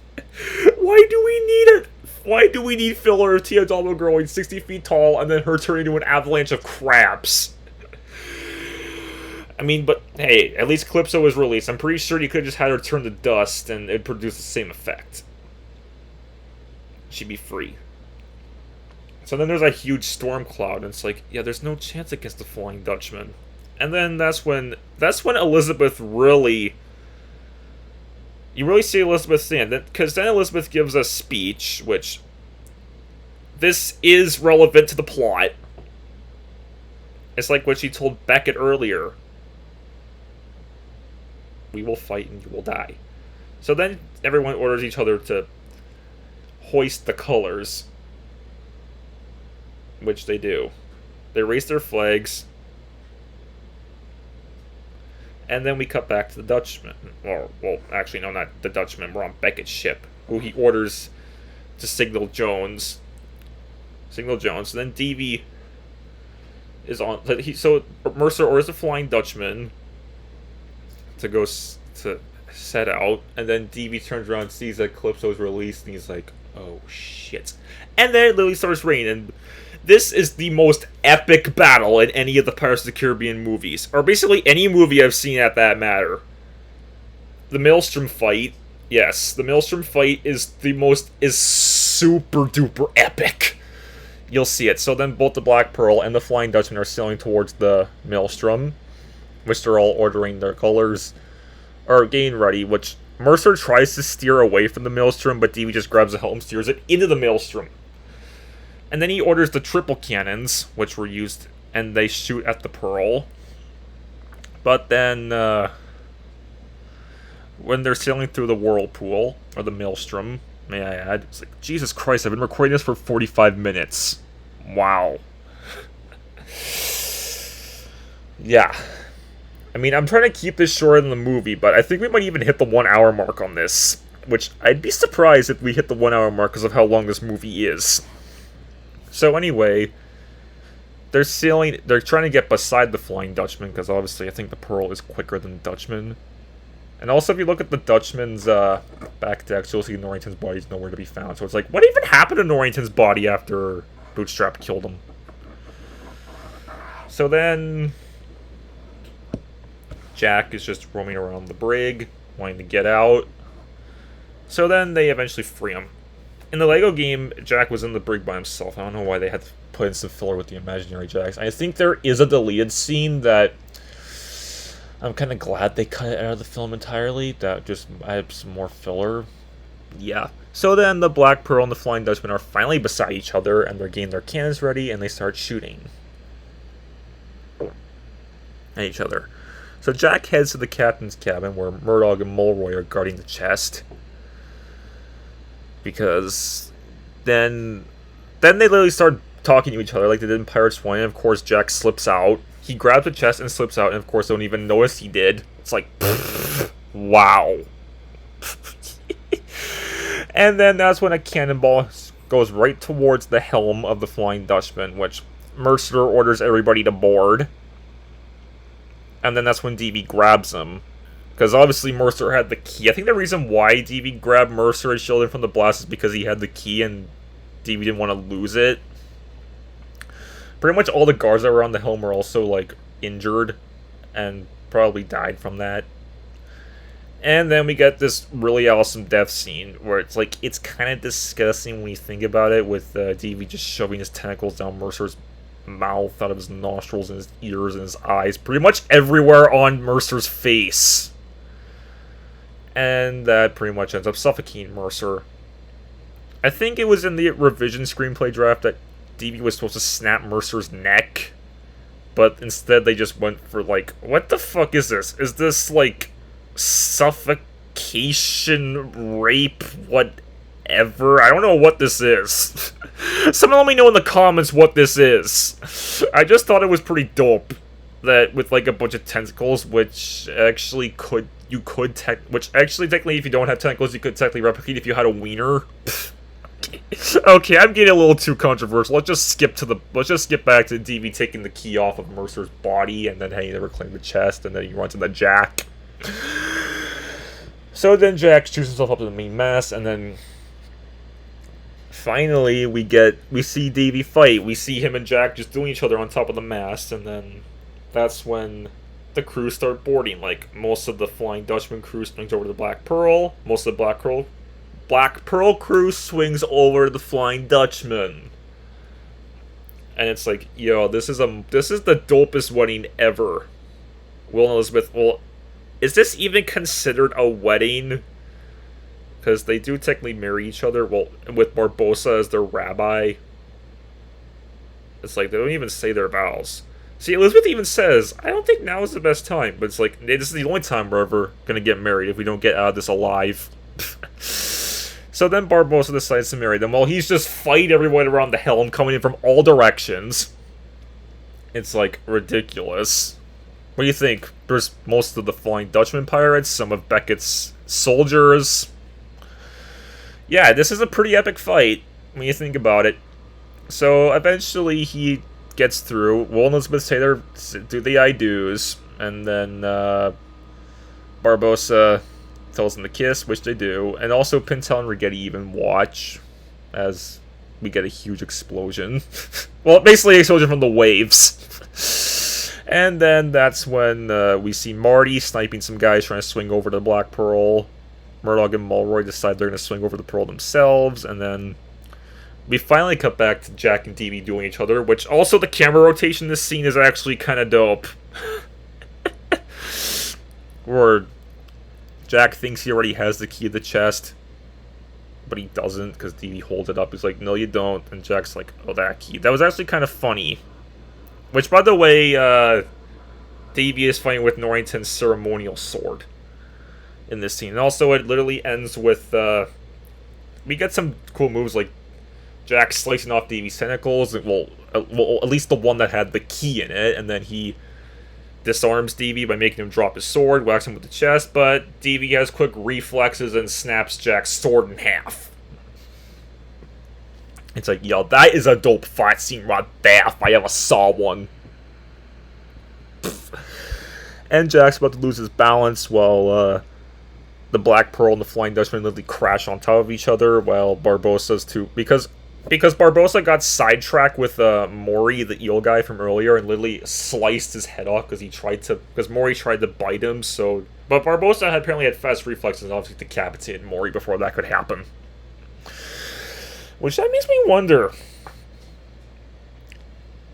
Why do we need it? Why do we need filler of Tia Dalma growing 60 feet tall and then her turning into an avalanche of crabs? I mean, but hey, at least Calypso was released. I'm pretty sure you could have just had her turn to dust and it'd produce the same effect. She'd be free. So then there's a huge storm cloud, and it's like, yeah, there's no chance against the Flying Dutchman. And then that's when Elizabeth really... You really see Elizabeth stand, because then Elizabeth gives a speech, which... This is relevant to the plot. It's like what she told Beckett earlier. We will fight and you will die. So then everyone orders each other to hoist the colors. Which they do. They raise their flags. And then we cut back to the Dutchman. Well, actually, no, not the Dutchman. We're on Beckett's ship. Who he orders to signal Jones. Signal Jones. So then Davey is on. So Mercer orders the Flying Dutchman to go to set out, and then Davey turns around and sees that Calypso's released, and he's like, "Oh shit!" And then it literally starts raining. And this is the most epic battle in any of the Pirates of the Caribbean movies, or basically any movie I've seen at that matter. The Maelstrom fight, yes, the Maelstrom fight is super duper epic. You'll see it. So then both the Black Pearl and the Flying Dutchman are sailing towards the Maelstrom, which they're all ordering their colors, or getting ready, which Mercer tries to steer away from the Maelstrom, but Davey just grabs the helm, steers it into the Maelstrom. And then he orders the triple cannons, which were used, and they shoot at the Pearl. But then, when they're sailing through the Whirlpool, or the Maelstrom, may I add, it's like, Jesus Christ, I've been recording this for 45 minutes. Wow. Yeah. I mean, I'm trying to keep this shorter than the movie, but I think we might even hit the 1 hour mark on this. Which, I'd be surprised if we hit the 1 hour mark because of how long this movie is. So anyway, they're trying to get beside the Flying Dutchman, because obviously I think the Pearl is quicker than the Dutchman. And also, if you look at the Dutchman's back decks, you'll see Norrington's body's nowhere to be found. So it's like, what even happened to Norrington's body after Bootstrap killed him? So then Jack is just roaming around the brig, wanting to get out. So then they eventually free him. In the Lego game, Jack was in the brig by himself. I don't know why they had to put in some filler with the imaginary Jacks. I think there is a deleted scene that I'm kind of glad they cut it out of the film entirely. That just adds some more filler. Yeah. So then the Black Pearl and the Flying Dutchman are finally beside each other, and they're getting their cannons ready, and they start shooting at each other. So Jack heads to the captain's cabin, where Murdoch and Mulroy are guarding the chest. Because then they literally start talking to each other like they did in Pirates 1, and of course Jack slips out. He grabs the chest and slips out, and of course they don't even notice he did. It's like, wow. And then that's when a cannonball goes right towards the helm of the Flying Dutchman, which Mercer orders everybody to board. And then that's when Davey grabs him. Because obviously Mercer had the key. I think the reason why Davey grabbed Mercer and shielded him from the blast is because he had the key and Davey didn't want to lose it. Pretty much all the guards that were on the helm were also, like, injured and probably died from that. And then we get this really awesome death scene where it's like, it's kind of disgusting when you think about it, with Davey just shoving his tentacles down Mercer's mouth, out of his nostrils and his ears and his eyes, pretty much everywhere on Mercer's face. And that pretty much ends up suffocating Mercer. I think it was in the revision screenplay draft that Davey was supposed to snap Mercer's neck, but instead they just went for, like, what the fuck is this? Is this, like, suffocation, rape, whatever? I don't know what this is. Someone let me know in the comments what this is. I just thought it was pretty dope that with, like, a bunch of tentacles, which actually technically if you don't have tentacles, you could technically replicate if you had a wiener. Okay, I'm getting a little too controversial. Let's just skip back to Davey taking the key off of Mercer's body, and then he never claimed the chest, and then he runs into Jack. So then Jack shoots himself up to the main mast, and then finally we see Davey fight. We see him and Jack just doing each other on top of the mast, and then that's when the crew start boarding. Like, most of the Flying Dutchman crew swings over to the Black Pearl. Most of the Black Pearl crew swings over to the Flying Dutchman. And it's like, yo, this is the dopest wedding ever. Will and Elizabeth, well, is this even considered a wedding? Because they do technically marry each other, well, with Barbossa as their rabbi. It's like, they don't even say their vows. See, Elizabeth even says, I don't think now is the best time. But it's like, this is the only time we're ever going to get married if we don't get out of this alive. So then Barbossa decides to marry them. While he's just fighting everyone around the helm, coming in from all directions. It's, like, ridiculous. What do you think? There's most of the Flying Dutchman pirates, some of Beckett's soldiers. Yeah, this is a pretty epic fight when you think about it. So eventually he gets through. Will and Elizabeth say their do the I do's, and then Barbossa tells them to kiss, which they do, and also Pintel and Rigetti even watch as we get a huge explosion. Well, basically, an explosion from the waves. And then that's when we see Marty sniping some guys trying to swing over to the Black Pearl. Murdoch and Mulroy decide they're going to swing over the Pearl themselves, and then we finally cut back to Jack and Dee doing each other, which also the camera rotation in this scene is actually kind of dope. Where Jack thinks he already has the key to the chest, but he doesn't because Dee holds it up. He's like, no, you don't. And Jack's like, oh, that key. That was actually kind of funny. Which, by the way, Davey is fighting with Norrington's ceremonial sword in this scene. And also, it literally ends with, we get some cool moves like Jack slicing off Davey's tentacles. Well, at least the one that had the key in it. And then he disarms Davey by making him drop his sword, whacks him with the chest. But Davey has quick reflexes and snaps Jack's sword in half. It's like, yo, that is a dope fight scene right there if I ever saw one. And Jack's about to lose his balance while the Black Pearl and the Flying Dutchman literally crash on top of each other while Barbossa's too... Because Barbossa got sidetracked with Maury, the eel guy from earlier, and literally sliced his head off because Maury tried to bite him, so... But Barbossa apparently had fast reflexes and obviously decapitated Maury before that could happen. Which that makes me wonder.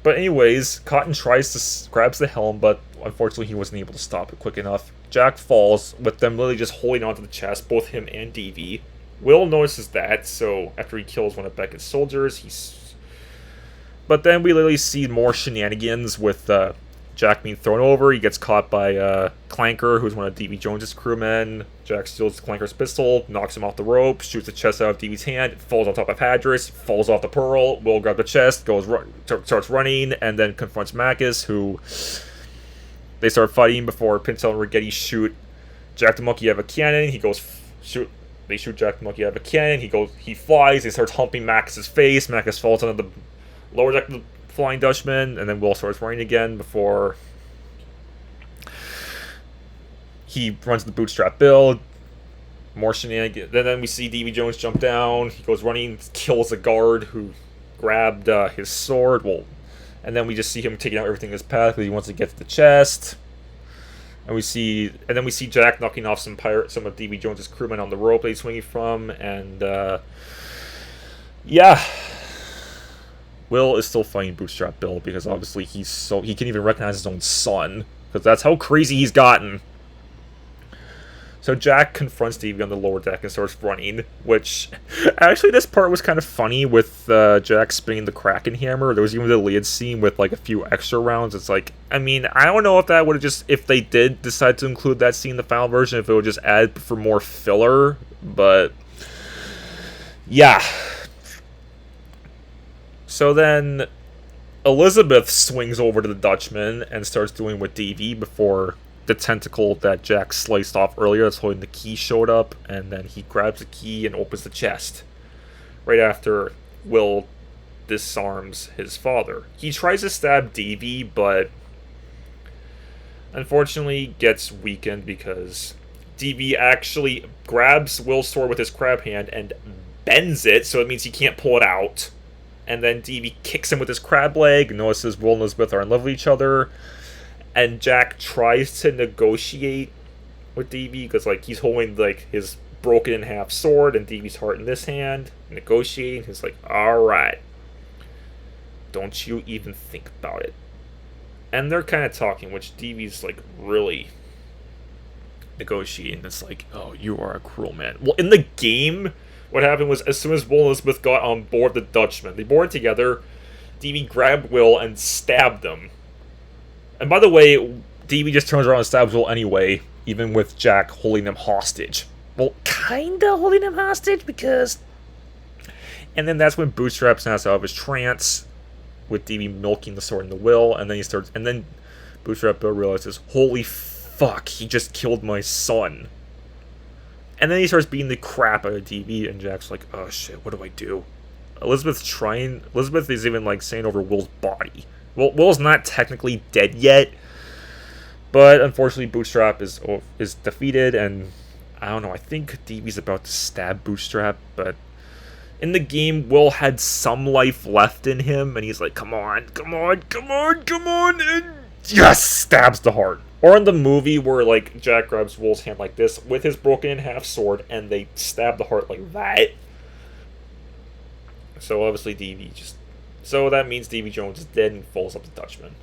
But anyways, Cotton grabs the helm, but unfortunately he wasn't able to stop it quick enough. Jack falls, with them literally just holding onto the chest, both him and Davey. Will notices that, so after he kills one of Beckett's soldiers, But then we literally see more shenanigans with Jack being thrown over. He gets caught by Clanker, who's one of D.B. Jones's crewmen. Jack steals Clanker's pistol, knocks him off the rope, shoots the chest out of D.B.'s hand, falls on top of Hadris, falls off the Pearl. Will grabs the chest, starts running, and then confronts Macus, who they start fighting before Pintel and Rigetti shoot Jack the Monkey out of a cannon. They shoot Jack the Monkey out of a cannon. He flies. He starts humping Macus's face. Macus falls onto the lower deck of the Flying Dutchman, and then Will starts running again before he runs the bootstrap build. More shenanigans. Then we see D.B. Jones jump down. He goes running, kills a guard who grabbed his sword. And then we just see him taking out everything in his path because he wants to get to the chest. And then we see Jack knocking off some of D.B. Jones's crewmen on the rope that he's swinging from, and yeah. Will is still fighting Bootstrap Bill because obviously he can even recognize his own son because that's how crazy he's gotten. So Jack confronts Davey on the lower deck and starts running, which actually this part was kind of funny with Jack spinning the Kraken hammer. There was even a deleted scene with like a few extra rounds. It's like, I mean, I don't know if that would have if they did decide to include that scene in the final version, if it would just add for more filler, but yeah. So then Elizabeth swings over to the Dutchman and starts doing with Davey before the tentacle that Jack sliced off earlier that's holding the key showed up, and then he grabs the key and opens the chest. Right after Will disarms his father. He tries to stab Davey, but unfortunately gets weakened because Davey actually grabs Will's sword with his crab hand and bends it, so it means he can't pull it out. And then Davey kicks him with his crab leg, notices Will and Elizabeth are in love with each other, and Jack tries to negotiate with Davey because like he's holding like his broken in half sword and Davey's heart in this hand, negotiating. He's like, alright, don't you even think about it. And they're kind of talking, which Davey's like really negotiating. It's like, oh, you are a cruel man. Well, in the game, what happened was, as soon as Will and Elizabeth got on board the Dutchman, they boarded together. Davey grabbed Will and stabbed him. And by the way, Davey just turns around and stabs Will anyway, even with Jack holding him hostage. Well, kinda holding him hostage because... And then that's when Bootstrap snaps out of his trance, with Davey milking the sword in the Will, and then Bootstrap Bill realizes, holy fuck, he just killed my son. And then he starts beating the crap out of DB, and Jack's like, oh shit, what do I do? Elizabeth is even like saying over Will's body. Well, Will's not technically dead yet, but unfortunately Bootstrap is defeated, and I don't know, I think DB's about to stab Bootstrap, but in the game, Will had some life left in him, and he's like, come on, and yes, stabs the heart. Or in the movie where, like, Jack grabs Will's hand like this with his broken-in-half sword, and they stab the heart like that. So, obviously, So, that means DB Jones is dead and falls up the Dutchman.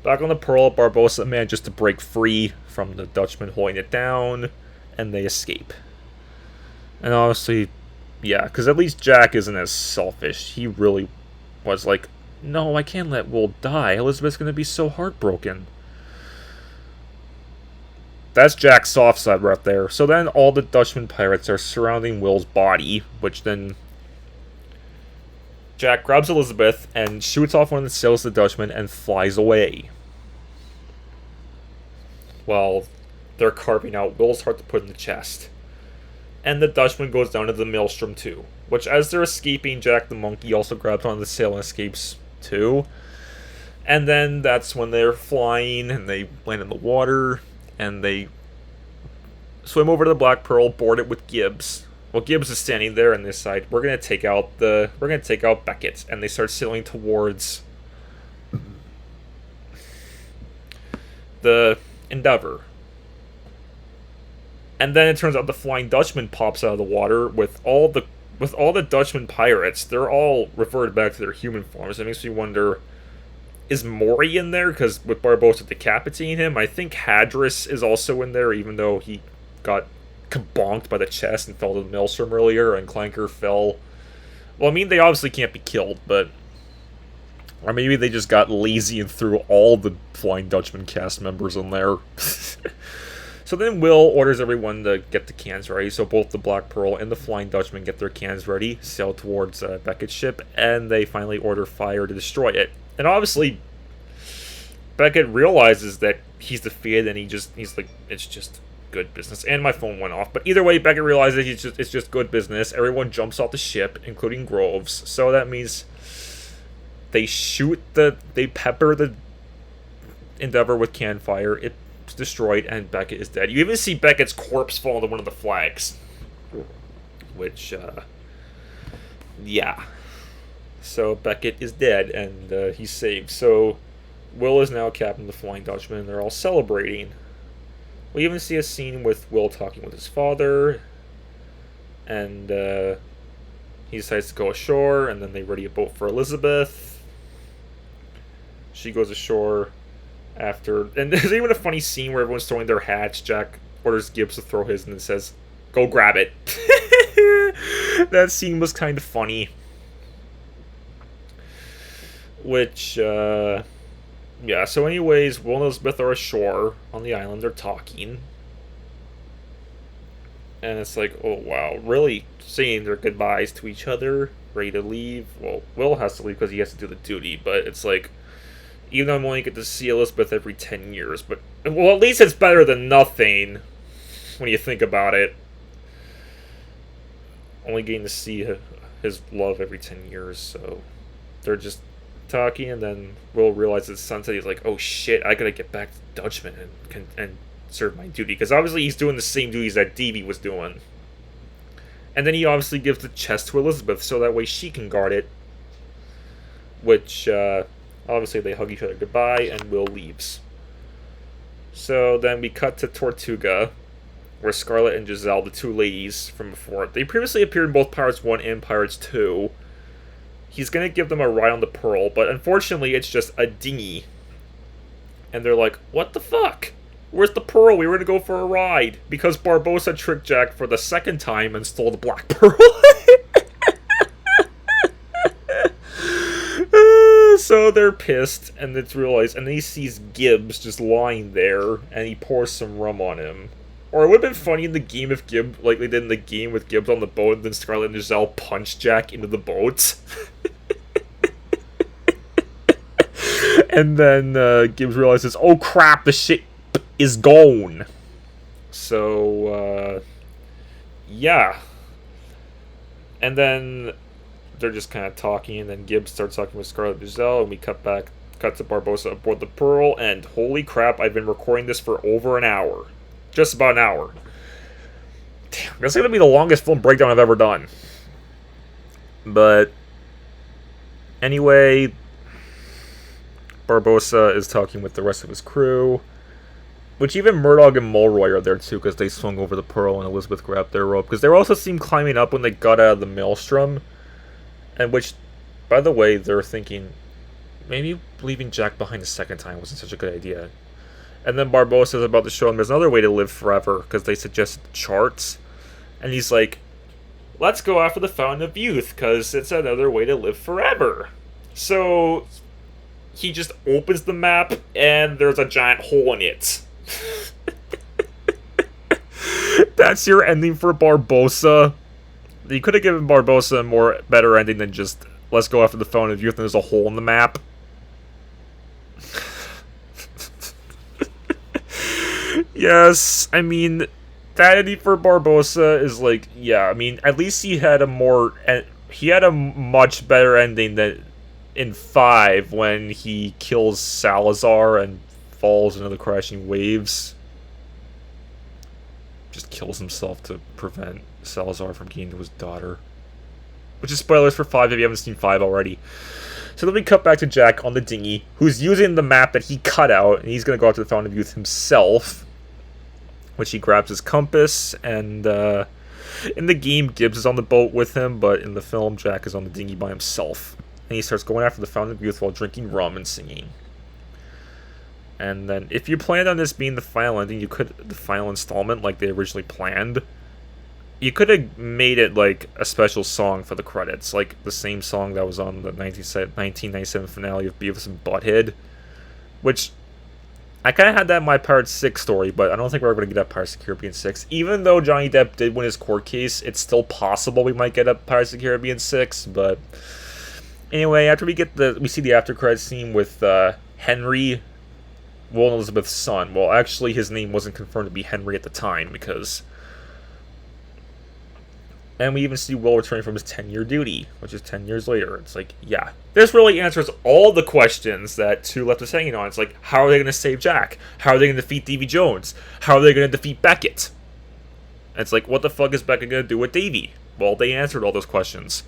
Back on the Pearl, Barbossa manages to break free from the Dutchman holding it down, and they escape. And obviously, yeah, because at least Jack isn't as selfish. He really was like, no, I can't let Will die. Elizabeth's going to be so heartbroken. That's Jack's soft side right there. So then all the Dutchman pirates are surrounding Will's body, which then Jack grabs Elizabeth and shoots off one of the sails of the Dutchman and flies away. While they're carving out Will's heart to put in the chest. And the Dutchman goes down to the maelstrom too. Which, as they're escaping, Jack the Monkey also grabs onto the sail and escapes too. And then that's when they're flying and they land in the water and they swim over to the Black Pearl, board it with Gibbs. Well, Gibbs is standing there and they decide we're gonna take out Beckett, and they start sailing towards the Endeavor. And then it turns out the Flying Dutchman pops out of the water with all the Dutchman pirates. They're all reverted back to their human forms. It makes me wonder, is Maury in there? Because with Barbossa decapitating him, I think Hadris is also in there, even though he got kabonked by the chest and fell to the maelstrom earlier, and Clanker fell. Well, I mean, they obviously can't be killed, but... Or maybe they just got lazy and threw all the Flying Dutchman cast members in there. So then Will orders everyone to get the cans ready, so both the Black Pearl and the Flying Dutchman get their cans ready, sail towards Beckett's ship, and they finally order fire to destroy it. And obviously, Beckett realizes that he's defeated, and he's like, it's just good business. And my phone went off, but either way, Beckett realizes it's just good business. Everyone jumps off the ship, including Groves, so that means they pepper the Endeavor with can fire. It's destroyed, and Beckett is dead. You even see Beckett's corpse fall into one of the flags. Which, yeah. So Beckett is dead, and he's saved. So Will is now captain of the Flying Dutchman, and they're all celebrating. We even see a scene with Will talking with his father, and he decides to go ashore, and then they ready a boat for Elizabeth. She goes ashore after, and there's even a funny scene where everyone's throwing their hats. Jack orders Gibbs to throw his and then says, go grab it. That scene was kind of funny. Which, yeah, so anyways, Will and Elizabeth are ashore on the island, they're talking. And it's like, oh wow, really saying their goodbyes to each other, ready to leave. Well, Will has to leave because he has to do the duty, but it's like, even though I'm only get to see Elizabeth every 10 years, but, well, at least it's better than nothing, when you think about it. Only getting to see his love every 10 years, so they're just talking, and then Will realizes it's sunset. He's like, oh shit, I gotta get back to Dutchman and serve my duty, because obviously he's doing the same duties that Davy was doing. And then he obviously gives the chest to Elizabeth, so that way she can guard it, which, obviously they hug each other goodbye, and Will leaves. So then we cut to Tortuga, where Scarlet and Giselle, the two ladies from before, they previously appeared in both Pirates 1 and Pirates 2. He's going to give them a ride on the Pearl, but unfortunately it's just a dinghy. And they're like, what the fuck? Where's the Pearl? We were going to go for a ride. Because Barbossa tricked Jack for the second time and stole the Black Pearl. So they're pissed, and it's realized, and then he sees Gibbs just lying there, and he pours some rum on him. Or it would have been funny in the game if Gibbs, like they did in the game with Gibbs on the boat, and then Scarlet and Giselle punched Jack into the boat. And then Gibbs realizes, oh crap, the ship is gone. So, yeah. And then they're just kind of talking, and then Gibbs starts talking with Scarlett Giselle, and we cut to Barbossa aboard the Pearl, and holy crap, I've been recording this for over an hour. Just about an hour. Damn, that's gonna be the longest film breakdown I've ever done. But anyway, Barbossa is talking with the rest of his crew, which even Murdoch and Mulroy are there too, because they swung over the Pearl and Elizabeth grabbed their rope. Because they were also seen climbing up when they got out of the maelstrom, and which, by the way, they're thinking maybe leaving Jack behind a second time wasn't such a good idea. And then Barbossa is about to show him there's another way to live forever, because they suggested charts, and he's like, let's go after the Fountain of Youth, because it's another way to live forever. So he just opens the map, and there's a giant hole in it. That's your ending for Barbossa. You could have given Barbossa a better ending than just, let's go after the Fountain of Youth, and there's a hole in the map. Yes, I mean, that ending for Barbossa is like, yeah, I mean, at least he had a much better ending than in 5 when he kills Salazar and falls into the crashing waves. Just kills himself to prevent Salazar from getting to his daughter. Which is spoilers for 5 if you haven't seen 5 already. So then we cut back to Jack on the dinghy, who's using the map that he cut out, and he's going to go out to the Fountain of Youth himself. Which he grabs his compass, and in the game, Gibbs is on the boat with him, but in the film, Jack is on the dinghy by himself. And he starts going after the Fountain of Youth while drinking rum and singing. And then, if you planned on this being the final ending, the final installment, like they originally planned, you could have made it like a special song for the credits, like the same song that was on the 1997 finale of Beavis and Butthead, which I kind of had that in my Pirates 6 story, but I don't think we're going to get a Pirates of the Caribbean 6. Even though Johnny Depp did win his court case, it's still possible we might get a Pirates of the Caribbean 6, but anyway, after we see the after credits scene with Henry, Will and Elizabeth's son. Well, actually, his name wasn't confirmed to be Henry at the time, because... And we even see Will returning from his 10-year duty, which is 10 years later. It's like, yeah. This really answers all the questions that 2 left us hanging on. It's like, how are they going to save Jack? How are they going to defeat Davy Jones? How are they going to defeat Beckett? And it's like, what the fuck is Beckett going to do with Davy? Well, they answered all those questions.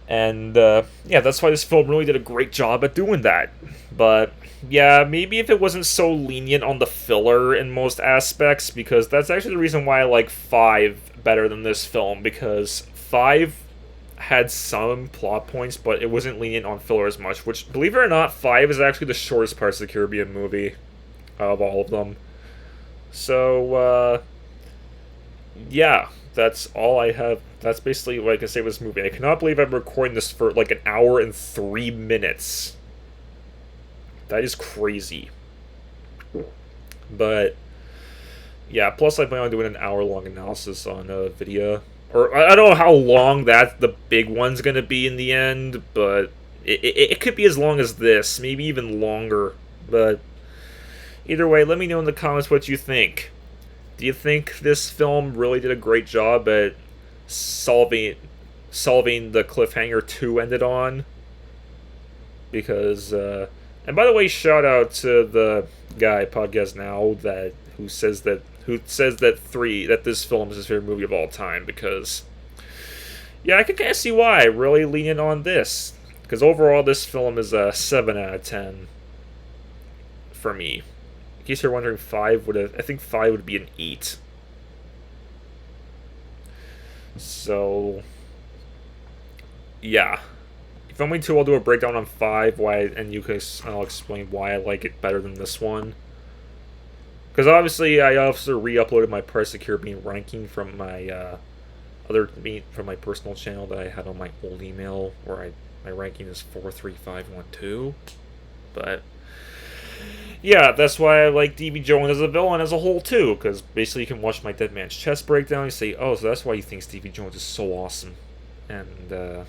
And, yeah, that's why this film really did a great job at doing that. But, yeah, maybe if it wasn't so lenient on the filler in most aspects, because that's actually the reason why I like 5 better than this film, because 5 had some plot points, but it wasn't lenient on filler as much, which, believe it or not, 5 is actually the shortest Pirates of the Caribbean movie of all of them. So, yeah, that's all I have. That's basically what I can say with this movie. I cannot believe I'm recording this for like an hour and 3 minutes. That is crazy. But yeah, plus I plan on doing an hour-long analysis on a video. Or I don't know how long the big one's going to be in the end, but it could be as long as this, maybe even longer. But either way, let me know in the comments what you think. Do you think this film really did a great job at solving the cliffhanger 2 ended on? Because, and by the way, shout out to the guy, Podcast Now, who says that this film is his favorite movie of all time, because, yeah, I can kind of see why. Really leaning on this, because overall this film is a 7 out of 10 for me. In case you're wondering, I think 5 would be an 8. So, yeah. If I'm going to, I'll do a breakdown on 5, I'll explain why I like it better than this one. Because obviously, I also re-uploaded my Pirates of the Caribbean ranking from my from my personal channel that I had on my old email, where my ranking is 43512. But yeah, that's why I like Davy Jones as a villain as a whole too. Because basically, you can watch my Dead Man's Chest breakdown and say, "Oh, so that's why he thinks Davy Jones is so awesome." And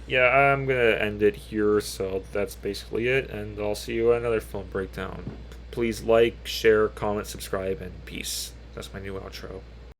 yeah, I'm gonna end it here. So that's basically it, and I'll see you at another film breakdown. Please like, share, comment, subscribe, and peace. That's my new outro.